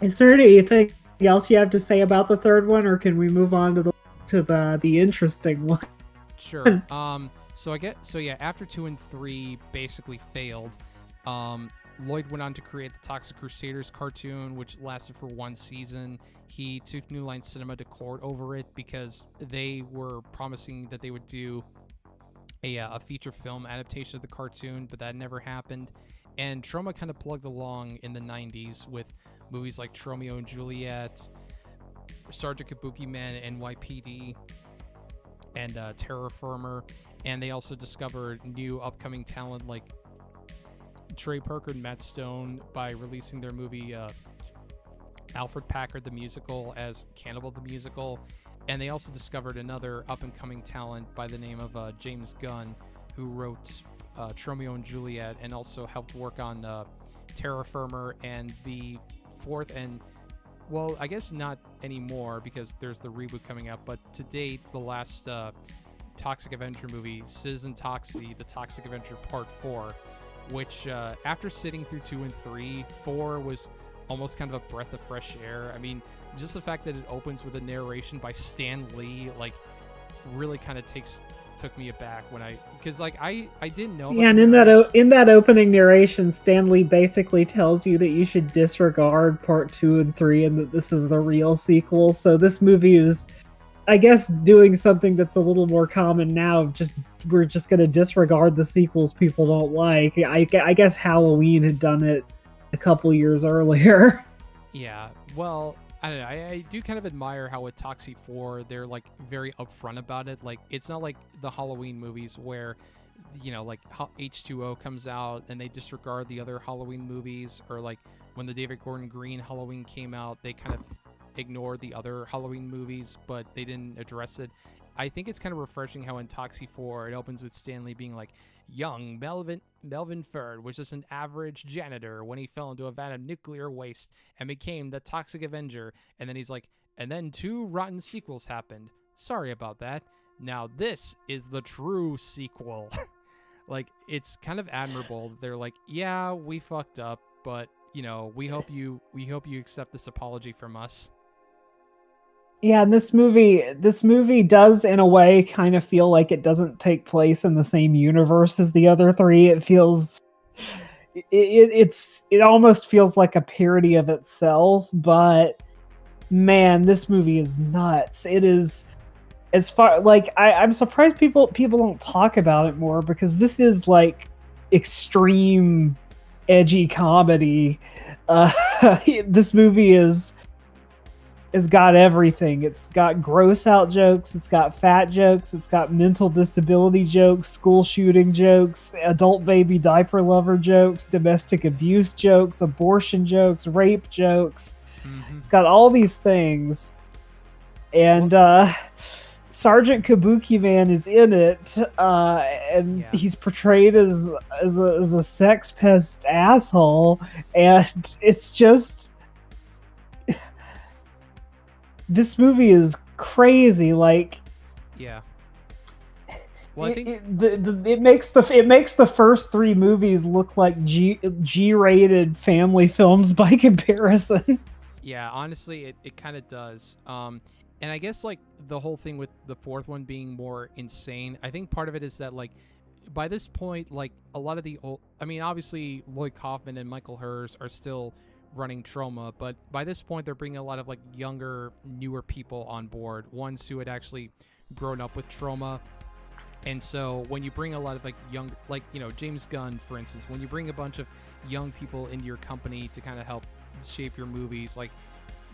Is there anything else you have to say about the third one, or can we move on to the interesting one? Sure. So after 2 and 3 basically failed, Lloyd went on to create the Toxic Crusaders cartoon, which lasted for 1 season. He took New Line Cinema to court over it because they were promising that they would do a feature film adaptation of the cartoon, but that never happened. And Troma kind of plugged along in the 90s with movies like Tromeo and Juliet, Sergeant Kabuki Man, NYPD, and Terror Firmer. And they also discovered new upcoming talent like Trey Parker and Matt Stone by releasing their movie Alfred Packard the Musical as Cannibal the Musical. And they also discovered another up-and-coming talent by the name of James Gunn, who wrote Tromeo and Juliet and also helped work on Terra Firma and the fourth and, well, I guess not anymore because there's the reboot coming out. But to date, the last Toxic Avenger movie, Citizen Toxie, the Toxic Avenger Part 4, which after sitting through 2 and 3, 4 was almost kind of a breath of fresh air. I mean, just the fact that it opens with a narration by Stan Lee, like, really kind of took me aback when because like I didn't know. Yeah, and in that opening narration, Stan Lee basically tells you that you should disregard part 2 and 3, and that this is the real sequel. So this movie is, I guess, doing something that's a little more common now. We're just going to disregard the sequels people don't like. I guess Halloween had done it a couple years earlier. Yeah, well, I don't know. I do kind of admire how with Toxic 4, they're like very upfront about it. Like, it's not like the Halloween movies where, you know, like H2O comes out and they disregard the other Halloween movies, or like when the David Gordon Green Halloween came out, they kind of ignored the other Halloween movies, but they didn't address it. I think it's kind of refreshing how in Toxic 4 it opens with Stanley being like, young Melvin Ferd was just an average janitor when he fell into a vat of nuclear waste and became the Toxic Avenger. And then he's like, and then 2 rotten sequels happened. Sorry about that. Now this is the true sequel. Like, it's kind of admirable. They're like, yeah, we fucked up, but you know, we hope you accept this apology from us. Yeah, and this movie does, in a way, kind of feel like it doesn't take place in the same universe as the other 3. It feels, it almost feels like a parody of itself. But man, this movie is nuts. It is, as far like I'm surprised people don't talk about it more, because this is like extreme edgy comedy. This movie has got everything. It's got gross out jokes, it's got fat jokes, it's got mental disability jokes, school shooting jokes, adult baby diaper lover jokes, domestic abuse jokes, abortion jokes, rape jokes. Mm-hmm. It's got all these things. And Sergeant Kabuki Man is in it, and he's portrayed as a sex pest asshole, and it's just, this movie is crazy. Like, yeah. Well, I think it makes the first 3 movies look like G-rated family films by comparison. Yeah, honestly, it kind of does. And I guess like the whole thing with the 4th one being more insane, I think part of it is that like by this point, like a lot of the old, I mean, obviously Lloyd Kaufman and Michael Hers are still running Troma, but by this point they're bringing a lot of like younger, newer people on board, ones who had actually grown up with Troma. And so when you bring a lot of like young, like, you know, James Gunn, for instance, when you bring a bunch of young people into your company to kind of help shape your movies, like,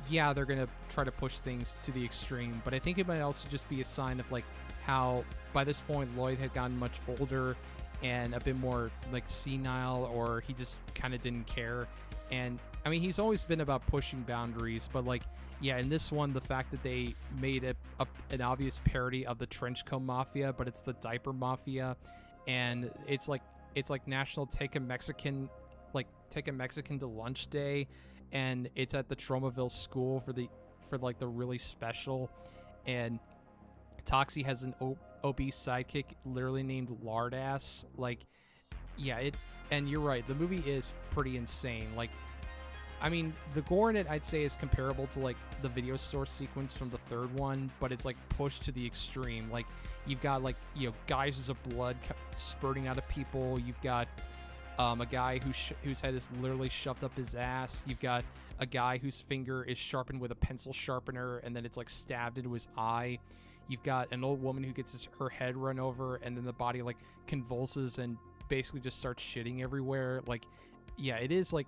yeah, they're gonna try to push things to the extreme, but I think it might also just be a sign of like how by this point Lloyd had gotten much older and a bit more like senile, or he just kind of didn't care. And I mean, he's always been about pushing boundaries, but like, yeah, in this one, the fact that they made an obvious parody of the Trenchcoat Mafia, but it's the Diaper Mafia, and it's like National Take a Mexican to Lunch Day, and it's at the Tromaville School for like the really special, and Toxie has an obese sidekick literally named Lardass. Like, yeah, and you're right, the movie is pretty insane. Like, I mean, the gore in it, I'd say, is comparable to like the video store sequence from the 3rd one, but it's like pushed to the extreme. Like, you've got like, you know, geysers of blood spurting out of people. You've got a guy whose head is literally shoved up his ass. You've got a guy whose finger is sharpened with a pencil sharpener, and then it's like stabbed into his eye. You've got an old woman who gets her head run over, and then the body like convulses and basically just starts shitting everywhere. Like, yeah, it is like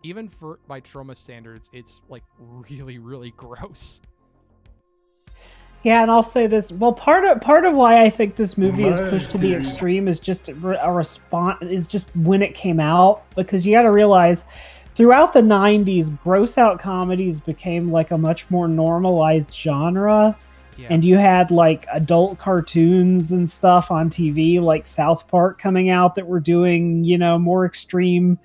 even for by Troma standards, it's like really, really gross. Yeah, and I'll say this. Well, part of why I think this movie is pushed to the extreme is just a response. Is just when it came out, because you got to realize, throughout the 90s, gross out comedies became like a much more normalized genre. Yeah. And you had like adult cartoons and stuff on TV, like South Park, coming out that were doing, you know, more extreme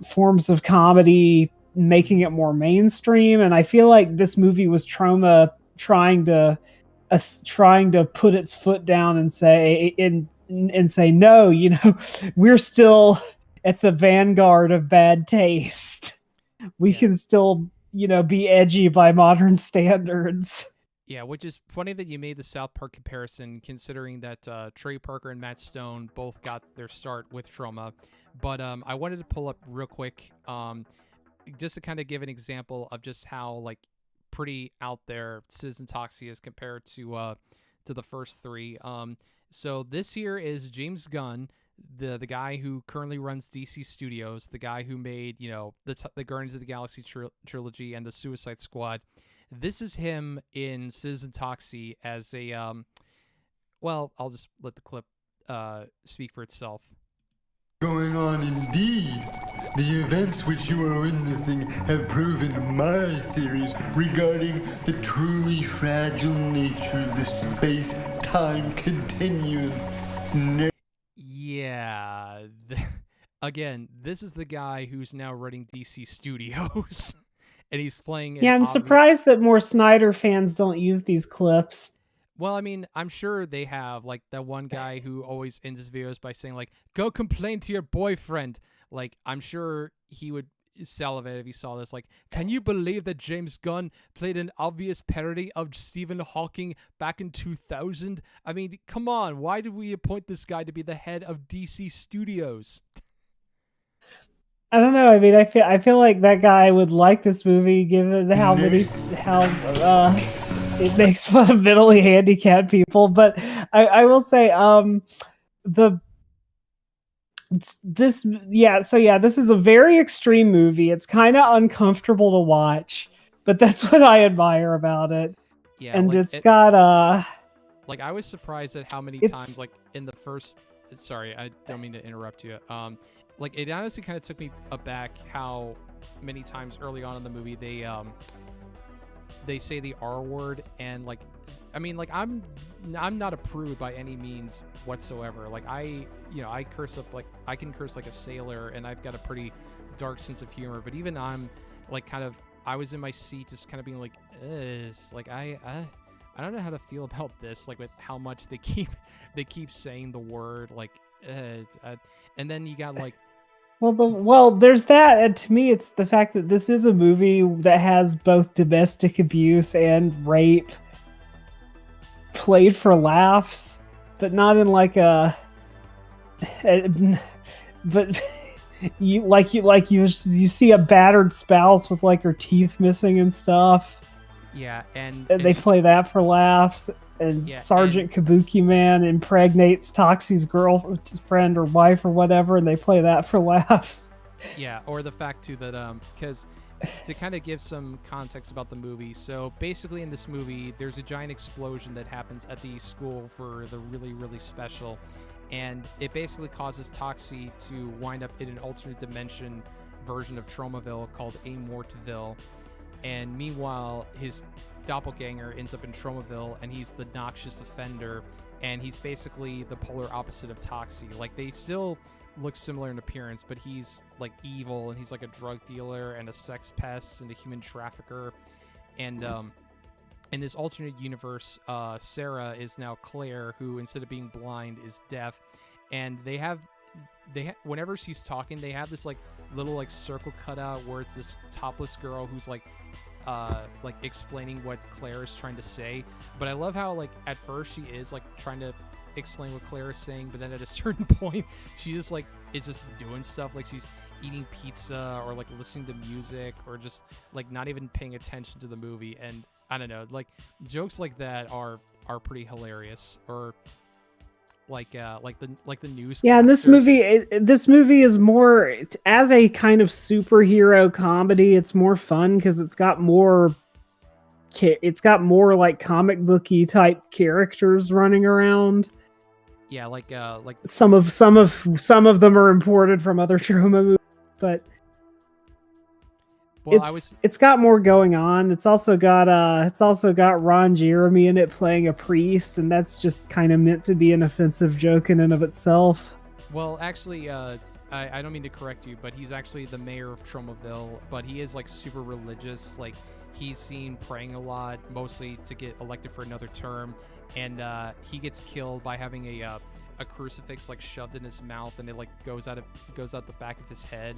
forms of comedy making it more mainstream. And I feel like this movie was Troma trying to put its foot down and say no, we're still at the vanguard of bad taste. We can still, be edgy by modern standards. Yeah, which is funny that you made the South Park comparison, considering that Trey Parker and Matt Stone both got their start with Troma. But I wanted to pull up real quick, just to kind of give an example of just how like pretty out there Citizen Toxie is compared to the first three. So this here is James Gunn, the guy who currently runs DC Studios, the guy who made the Guardians of the Galaxy trilogy and the Suicide Squad. This is him in Citizen Toxie as a well, I'll just let the clip speak for itself. Going on indeed. The events which you are witnessing have proven my theories regarding the truly fragile nature of the space-time continuum. Yeah. Again, this is the guy who's now running DC Studios. And he's playing... Yeah, I'm surprised that more Snyder fans don't use these clips. Well, I mean, I'm sure they have, like, that one guy who always ends his videos by saying, like, go complain to your boyfriend. Like, I'm sure he would salivate if he saw this. Like, can you believe that James Gunn played an obvious parody of Stephen Hawking back in 2000? I mean, come on. Why did we appoint this guy to be the head of DC Studios? I don't know. I mean, I feel like that guy would like this movie, given how it makes fun of mentally handicapped people. But I will say, this is a very extreme movie. It's kind of uncomfortable to watch, but that's what I admire about it. Yeah, and got like, I was surprised at how many times, like, in the first. Sorry, I don't mean to interrupt you. Like, it honestly kind of took me aback how many times early on in the movie they say the R word, and like, I mean, like, I'm not a prude by any means whatsoever. Like, I curse up, like, I can curse like a sailor, and I've got a pretty dark sense of humor. But even I'm like I was in my seat just kind of being like, like I don't know how to feel about this. Like, with how much they keep saying the word, like, and then you got like. Well, there's that, and to me, it's the fact that this is a movie that has both domestic abuse and rape played for laughs, but not in like but you see a battered spouse with like her teeth missing and stuff. Yeah, and they play that for laughs. And Sergeant Kabuki Man impregnates Toxie's girlfriend or wife or whatever, and they play that for laughs. Yeah, or the fact too that because to kind of give some context about the movie, so basically in this movie there's a giant explosion that happens at the school for the really, really special, and it basically causes Toxie to wind up in an alternate dimension version of Tromaville called Amortville, and meanwhile his doppelganger ends up in Tromaville, and he's the noxious offender, and he's basically the polar opposite of Toxie. Like, they still look similar in appearance, but he's like evil, and he's like a drug dealer and a sex pest and a human trafficker. And in this alternate universe, Sarah is now Claire, who instead of being blind is deaf, and they have whenever she's talking, they have this like little like circle cut out where it's this topless girl who's like explaining what Claire is trying to say. But I love how, like, at first she is like trying to explain what Claire is saying, but then at a certain point she just like is just doing stuff, like she's eating pizza or like listening to music or just like not even paying attention to the movie. And I don't know, like, jokes like that are pretty hilarious. Or like the news. Yeah, and this movie is more, as a kind of superhero comedy, it's more fun because it's got more like comic booky type characters running around. Yeah, like some of them are imported from other Troma movies, but it's got more going on. It's also got Ron Jeremy in it playing a priest, and that's just kind of meant to be an offensive joke in and of itself. Well, actually, I don't mean to correct you, but he's actually the mayor of Tromaville, but he is like super religious. Like he's seen praying a lot, mostly to get elected for another term, and he gets killed by having a crucifix like shoved in his mouth, and it like goes out the back of his head.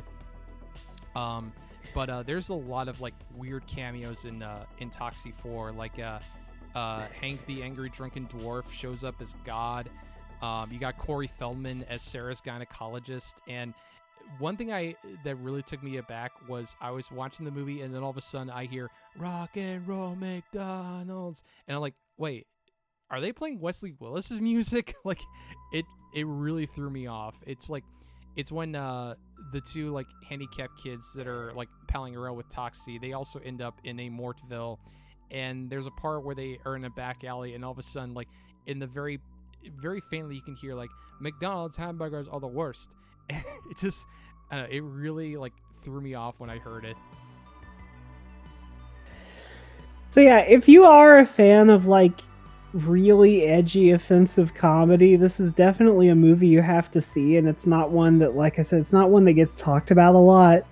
But there's a lot of like weird cameos in Toxie 4, like Hank the Angry Drunken Dwarf shows up as God. You got Corey Feldman as Sarah's gynecologist, and one thing that really took me aback was I was watching the movie, and then all of a sudden I hear "Rock and Roll McDonald's," and I'm like, wait, are they playing Wesley Willis's music? Like, it really threw me off. It's when the two like handicapped kids that are like palling around with Toxie, they also end up in a Mortville, and there's a part where they are in a back alley, and all of a sudden, like in the very faintly, you can hear like McDonald's hamburgers are the worst. And it just, it really like threw me off when I heard it. So yeah, if you are a fan of like really edgy, offensive comedy, this is definitely a movie you have to see, and it's not one that, like I said, it's not one that gets talked about a lot.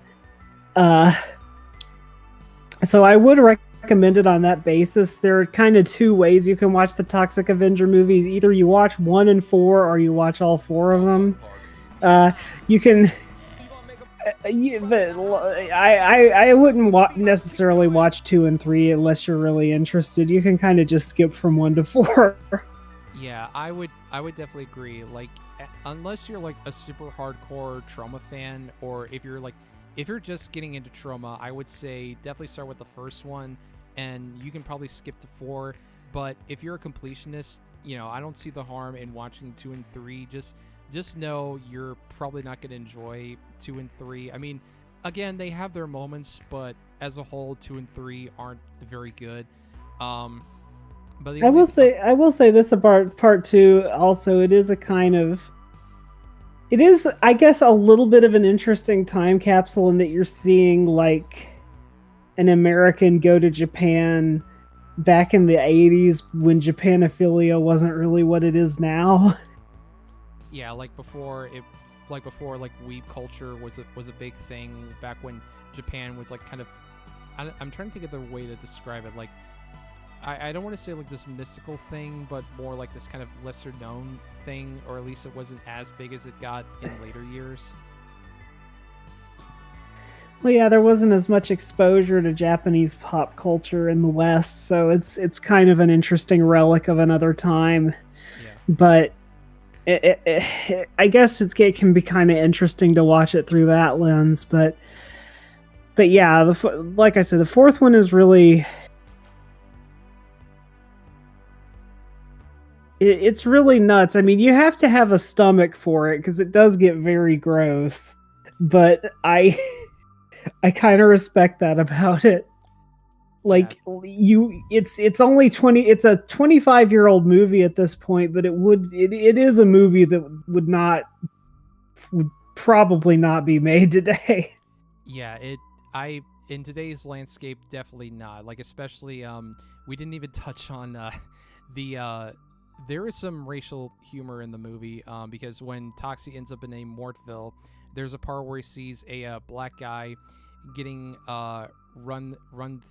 So I would recommend it on that basis. There are kind of two ways you can watch the Toxic Avenger movies. Either you watch 1 and 4, or you watch all 4 of them. You can. But I wouldn't necessarily watch 2 and 3 unless you're really interested. You can kind of just skip from 1 to 4. Yeah, I would definitely agree. Like, unless you're like a super hardcore Trauma fan, or if you're just getting into Trauma, I would say definitely start with the first one, and you can probably skip to 4. But if you're a completionist, I don't see the harm in watching 2 and 3. Just know you're probably not going to enjoy 2 and 3. I mean, again, they have their moments, but as a whole, 2 and 3 aren't very good. But I will say this about part 2. Also, it is, I guess, a little bit of an interesting time capsule in that you're seeing like an American go to Japan back in the 80s when Japanophilia wasn't really what it is now. Yeah, like before weeb culture was a big thing back when Japan was like kind of, I'm trying to think of the way to describe it. Like, I don't want to say like this mystical thing, but more like this kind of lesser known thing, or at least it wasn't as big as it got in later years. Well, yeah, there wasn't as much exposure to Japanese pop culture in the West, so it's kind of an interesting relic of another time. Yeah. But I guess it can be kind of interesting to watch it through that lens. But yeah, like I said, the fourth one is really... It's really nuts. I mean, you have to have a stomach for it because it does get very gross. But I kind of respect that about it. Like, yeah. It's only 20. It's a 25-year-old movie at this point, but it is a movie that would probably not be made today. Yeah, in today's landscape, definitely not. Like, especially we didn't even touch on there is some racial humor in the movie, because when Toxie ends up in a Mortville, there's a part where he sees a black guy getting run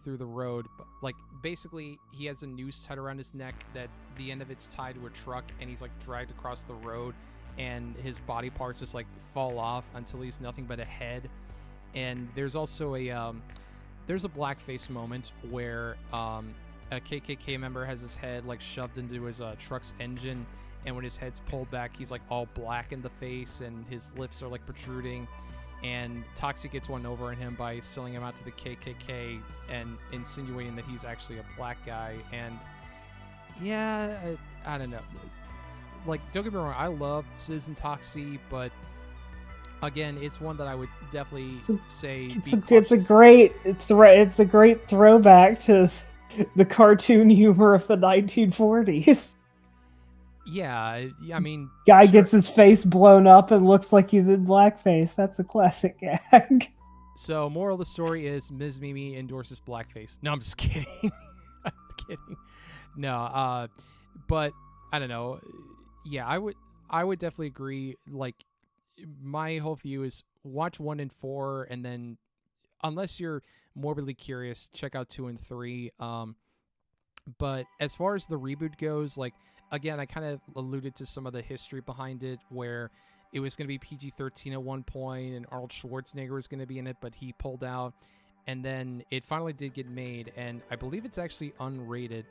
through the road. Like, basically, he has a noose tied around his neck that the end of it's tied to a truck, and he's like dragged across the road, and his body parts just like fall off until he's nothing but a head. And there's also there's a blackface moment where a KKK member has his head like shoved into his truck's engine, and when his head's pulled back, he's like all black in the face, and his lips are like protruding, and Toxic gets one over on him by selling him out to the KKK and insinuating that he's actually a black guy. And yeah, I don't know, like, don't get me wrong, I love Citizen Toxie, but again, it's one that I would definitely say it's a great throwback to the cartoon humor of the 1940s. Yeah, I mean... Guy gets his face blown up and looks like he's in blackface. That's a classic gag. So, moral of the story is Mizz Mimi endorses blackface. No, I'm just kidding. I'm kidding. No, but, I don't know. Yeah, I would definitely agree. Like, my whole view is watch 1 and 4, and then unless you're morbidly curious, check out 2 and 3. But as far as the reboot goes, like, again, I kind of alluded to some of the history behind it, where it was going to be PG-13 at one point, and Arnold Schwarzenegger was going to be in it, but he pulled out. And then it finally did get made, and I believe it's actually unrated.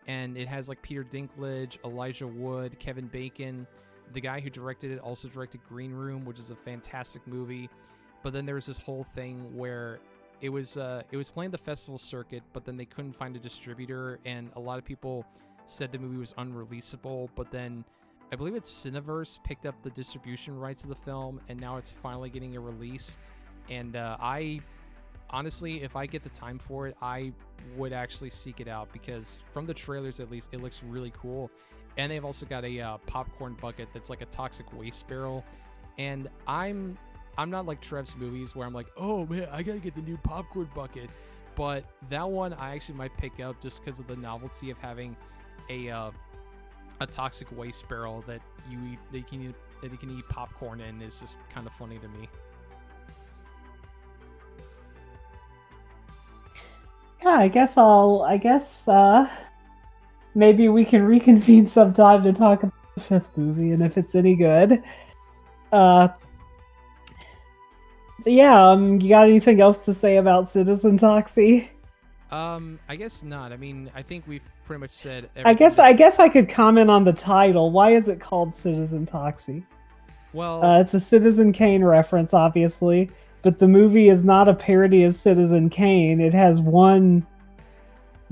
And it has, like, Peter Dinklage, Elijah Wood, Kevin Bacon. The guy who directed it also directed Green Room, which is a fantastic movie. But then there was this whole thing where it was playing the festival circuit, but then they couldn't find a distributor, and a lot of people said the movie was unreleasable. But then I believe it's Cineverse picked up the distribution rights of the film, and now it's finally getting a release. And I honestly, if I get the time for it, I would actually seek it out, because from the trailers at least, it looks really cool. And they've also got a popcorn bucket that's like a toxic waste barrel. And I'm not like Trev's movies where I'm like, oh man, I gotta get the new popcorn bucket. But that one I actually might pick up just because of the novelty of having a toxic waste barrel that you can eat popcorn in is just kind of funny to me. Yeah, I guess maybe we can reconvene sometime to talk about the 5th movie, and if it's any good. But yeah, you got anything else to say about Citizen Toxie? I guess not. I mean, I think we've pretty much said everything. I guess I could comment on the title. Why is it called Citizen Toxie? Well, it's a Citizen Kane reference, obviously. But the movie is not a parody of Citizen Kane. It has one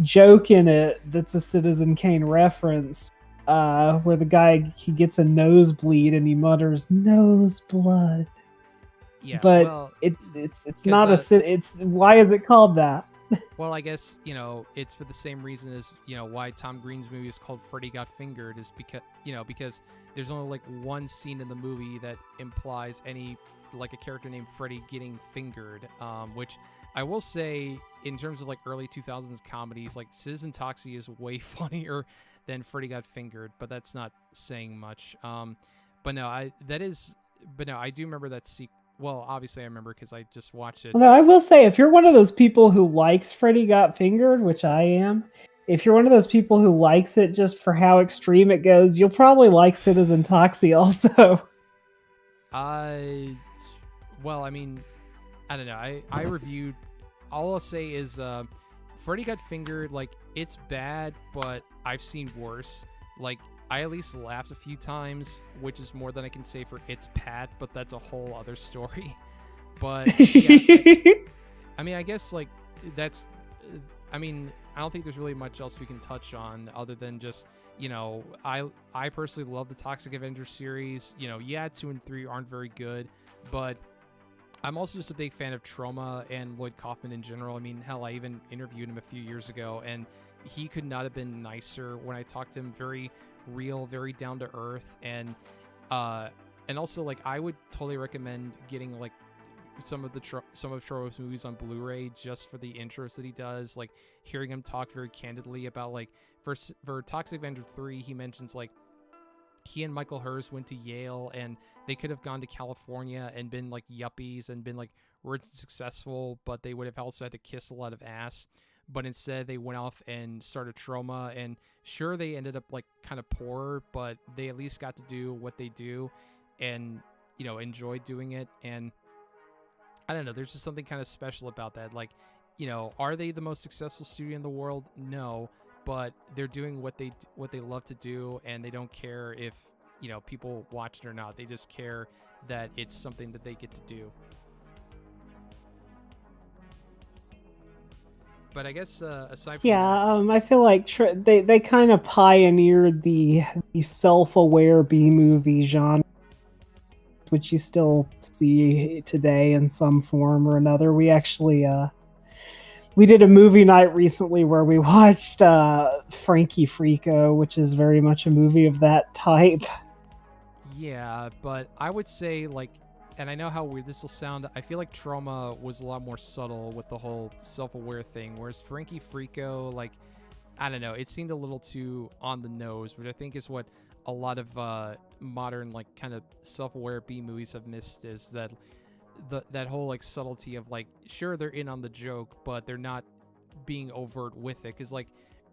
joke in it that's a Citizen Kane reference, where the guy, he gets a nosebleed and he mutters "noseblood." Yeah, but well, it's not it's why is it called that? Well, I guess, it's for the same reason as, why Tom Green's movie is called Freddy Got Fingered, is because there's only like one scene in the movie that implies any, like, a character named Freddy getting fingered, which I will say, in terms of like early 2000s comedies, like Citizen Toxie is way funnier than Freddy Got Fingered, but that's not saying much. But no, I do remember that sequel. Well, obviously I remember because I just watched it. No, I will say, if you're one of those people who likes Freddy Got Fingered, which I am, if you're one of those people who likes it just for how extreme it goes, you'll probably like Citizen Toxie also. Well, I mean, I don't know. I reviewed. All I'll say is, Freddy Got Fingered. Like, it's bad, but I've seen worse. Like, I at least laughed a few times, which is more than I can say for It's Pat, but that's a whole other story. But yeah, I mean, I guess like that's. I mean, I don't think there's really much else we can touch on other than just, I personally love the Toxic Avenger series. 2 and 3 aren't very good, but I'm also just a big fan of Trauma and Lloyd Kaufman in general. I mean, hell, I even interviewed him a few years ago, and he could not have been nicer when I talked to him. Very real, very down to earth, and also, like, I would totally recommend getting like some of Trovo's movies on Blu-ray just for the intros that he does. Like, hearing him talk very candidly about, like, for Toxic Avenger 3, he mentions like he and Michael Hers went to Yale, and they could have gone to California and been like yuppies and been like rich and successful, but they would have also had to kiss a lot of ass. But instead they went off and started Trauma, and sure, they ended up like kind of poor, but they at least got to do what they do and, enjoyed doing it. And I don't know, there's just something kind of special about that. Like, are they the most successful studio in the world? No, but they're doing what they love to do, and they don't care if, people watch it or not. They just care that it's something that they get to do. But I guess aside from that, I feel like they kind of pioneered the self-aware B-movie genre, which you still see today in some form or another. We actually we did a movie night recently where we watched Frankie Frico, which is very much a movie of that type. Yeah, but I would say, like, and I know how weird this will sound, I feel like Trauma was a lot more subtle with the whole self-aware thing, whereas Frankie Frico, like, I don't know, it seemed a little too on the nose, which I think is what a lot of modern like kind of self-aware B movies have missed is that that whole like subtlety of like, sure, they're in on the joke, but they're not being overt with it. Because like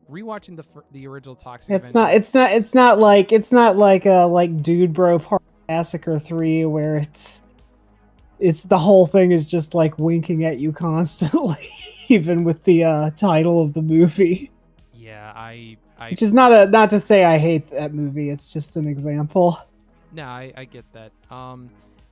rewatching the original Toxic Avenger, it's not like a like Dude Bro Party Massacre 3 where it's the whole thing is just like winking at you constantly, even with the title of the movie. yeah, I Which is not to say I hate that movie. It's just an example. no, I get that.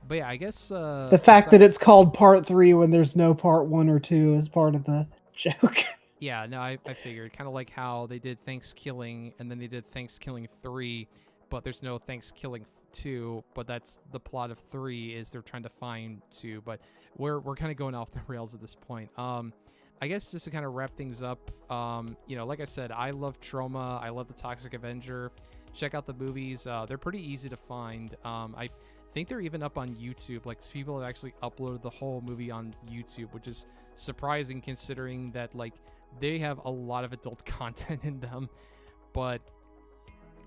But yeah, I guess The fact that it's called Part 3 when there's no Part 1 or 2 is part of the joke. Yeah, no, I figured. Kind of like how they did Thanksgiving and then they did Thanksgiving 3, but there's no Thanksgiving 2, but that's the plot of 3 is they're trying to find 2, but we're kind of going off the rails at this point. I guess just to kind of wrap things up, you know, like I said, I love Trauma. I love the Toxic Avenger. Check out the movies. They're pretty easy to find. I think they're even up on YouTube. Like, people have actually uploaded the whole movie on YouTube, which is surprising considering that like they have a lot of adult content in them. But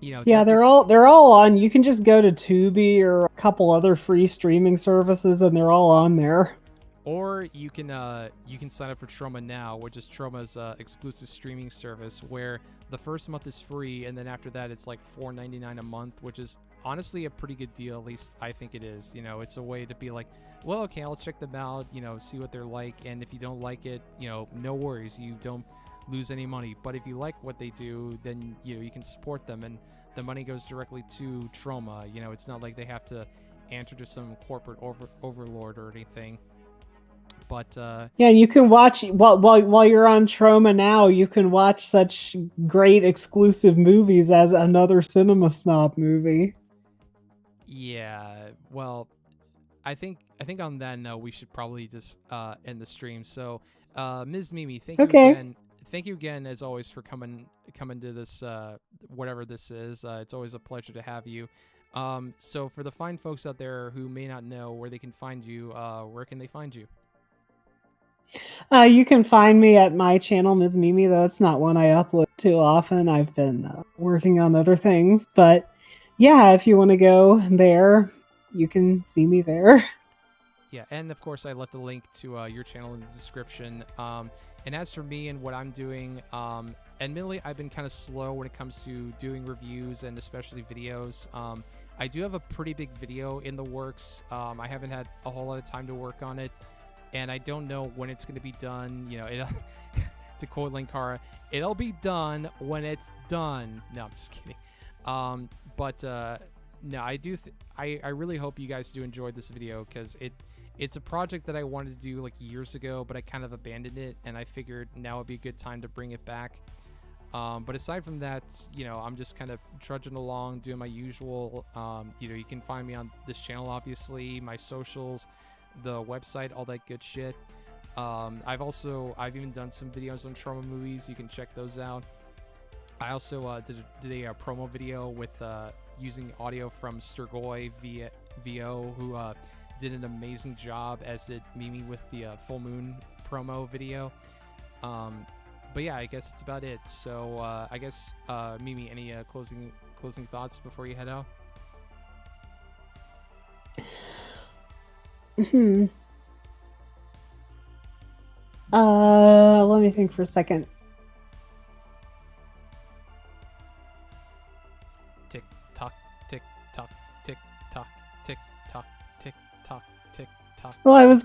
you know, yeah, they're all on. You can just go to Tubi or a couple other free streaming services, and they're all on there. Or you can sign up for Trauma Now, which is Trauma's exclusive streaming service, where the first month is free, and then after that it's like $4.99 a month, which is honestly a pretty good deal. At least I think it is. You know, it's a way to be like, well, okay, I'll check them out. You know, see what they're like, and if you don't like it, you know, no worries, you don't lose any money. But if you like what they do, then you know you can support them, and the money goes directly to Trauma. You know, it's not like they have to answer to some corporate overlord or anything. But yeah, you can watch while you're on Trauma Now. You can watch such great exclusive movies as Another Cinema Snob movie. Yeah, well, I think on that note we should probably just end the stream. So, Mizz Mimi, thank you again. Thank you again, as always, for coming to this whatever this is. It's always a pleasure to have you. So for the fine folks out there who may not know where they can find you, where can they find you? You can find me at my channel, Mizz Mimi, though it's not one I upload too often. I've been working on other things. But yeah, if you want to go there, you can see me there. Yeah, and of course I left a link to your channel in the description. And as for me and what I'm doing, admittedly, I've been kind of slow when it comes to doing reviews and especially videos. I do have a pretty big video in the works. I haven't had a whole lot of time to work on it, and I don't know when it's going to be done. You know, to quote Linkara, it'll be done when it's done. No, I'm just kidding. No, I do. I really hope you guys do enjoy this video, because it's a project that I wanted to do like years ago, but I kind of abandoned it, and I figured now would be a good time to bring it back. But aside from that, you know, I'm just kind of trudging along, doing my usual. You know, you can find me on this channel, obviously, my socials, the website, all that good shit. I've even done some videos on trauma movies. You can check those out. I also did a promo video with using audio from Sturgoy VO, who did an amazing job, as did Mimi with the Full Moon promo video. But yeah, I guess it's about it. So I guess Mimi, any closing thoughts before you head out? Let me think for a second. Tick tock, tick tock, tick tock, tick tock, tick tock, tick tock. Well, I was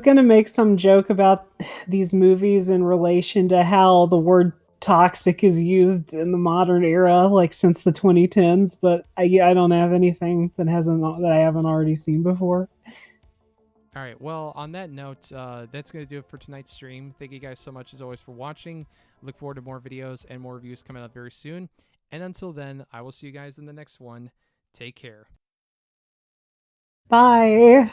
gonna make some joke about these movies in relation to how the word toxic is used in the modern era, like since the 2010s. But I don't have anything that I haven't already seen before. All right. Well, on that note, that's going to do it for tonight's stream. Thank you guys so much, as always, for watching. Look forward to more videos and more reviews coming up very soon. And until then, I will see you guys in the next one. Take care. Bye.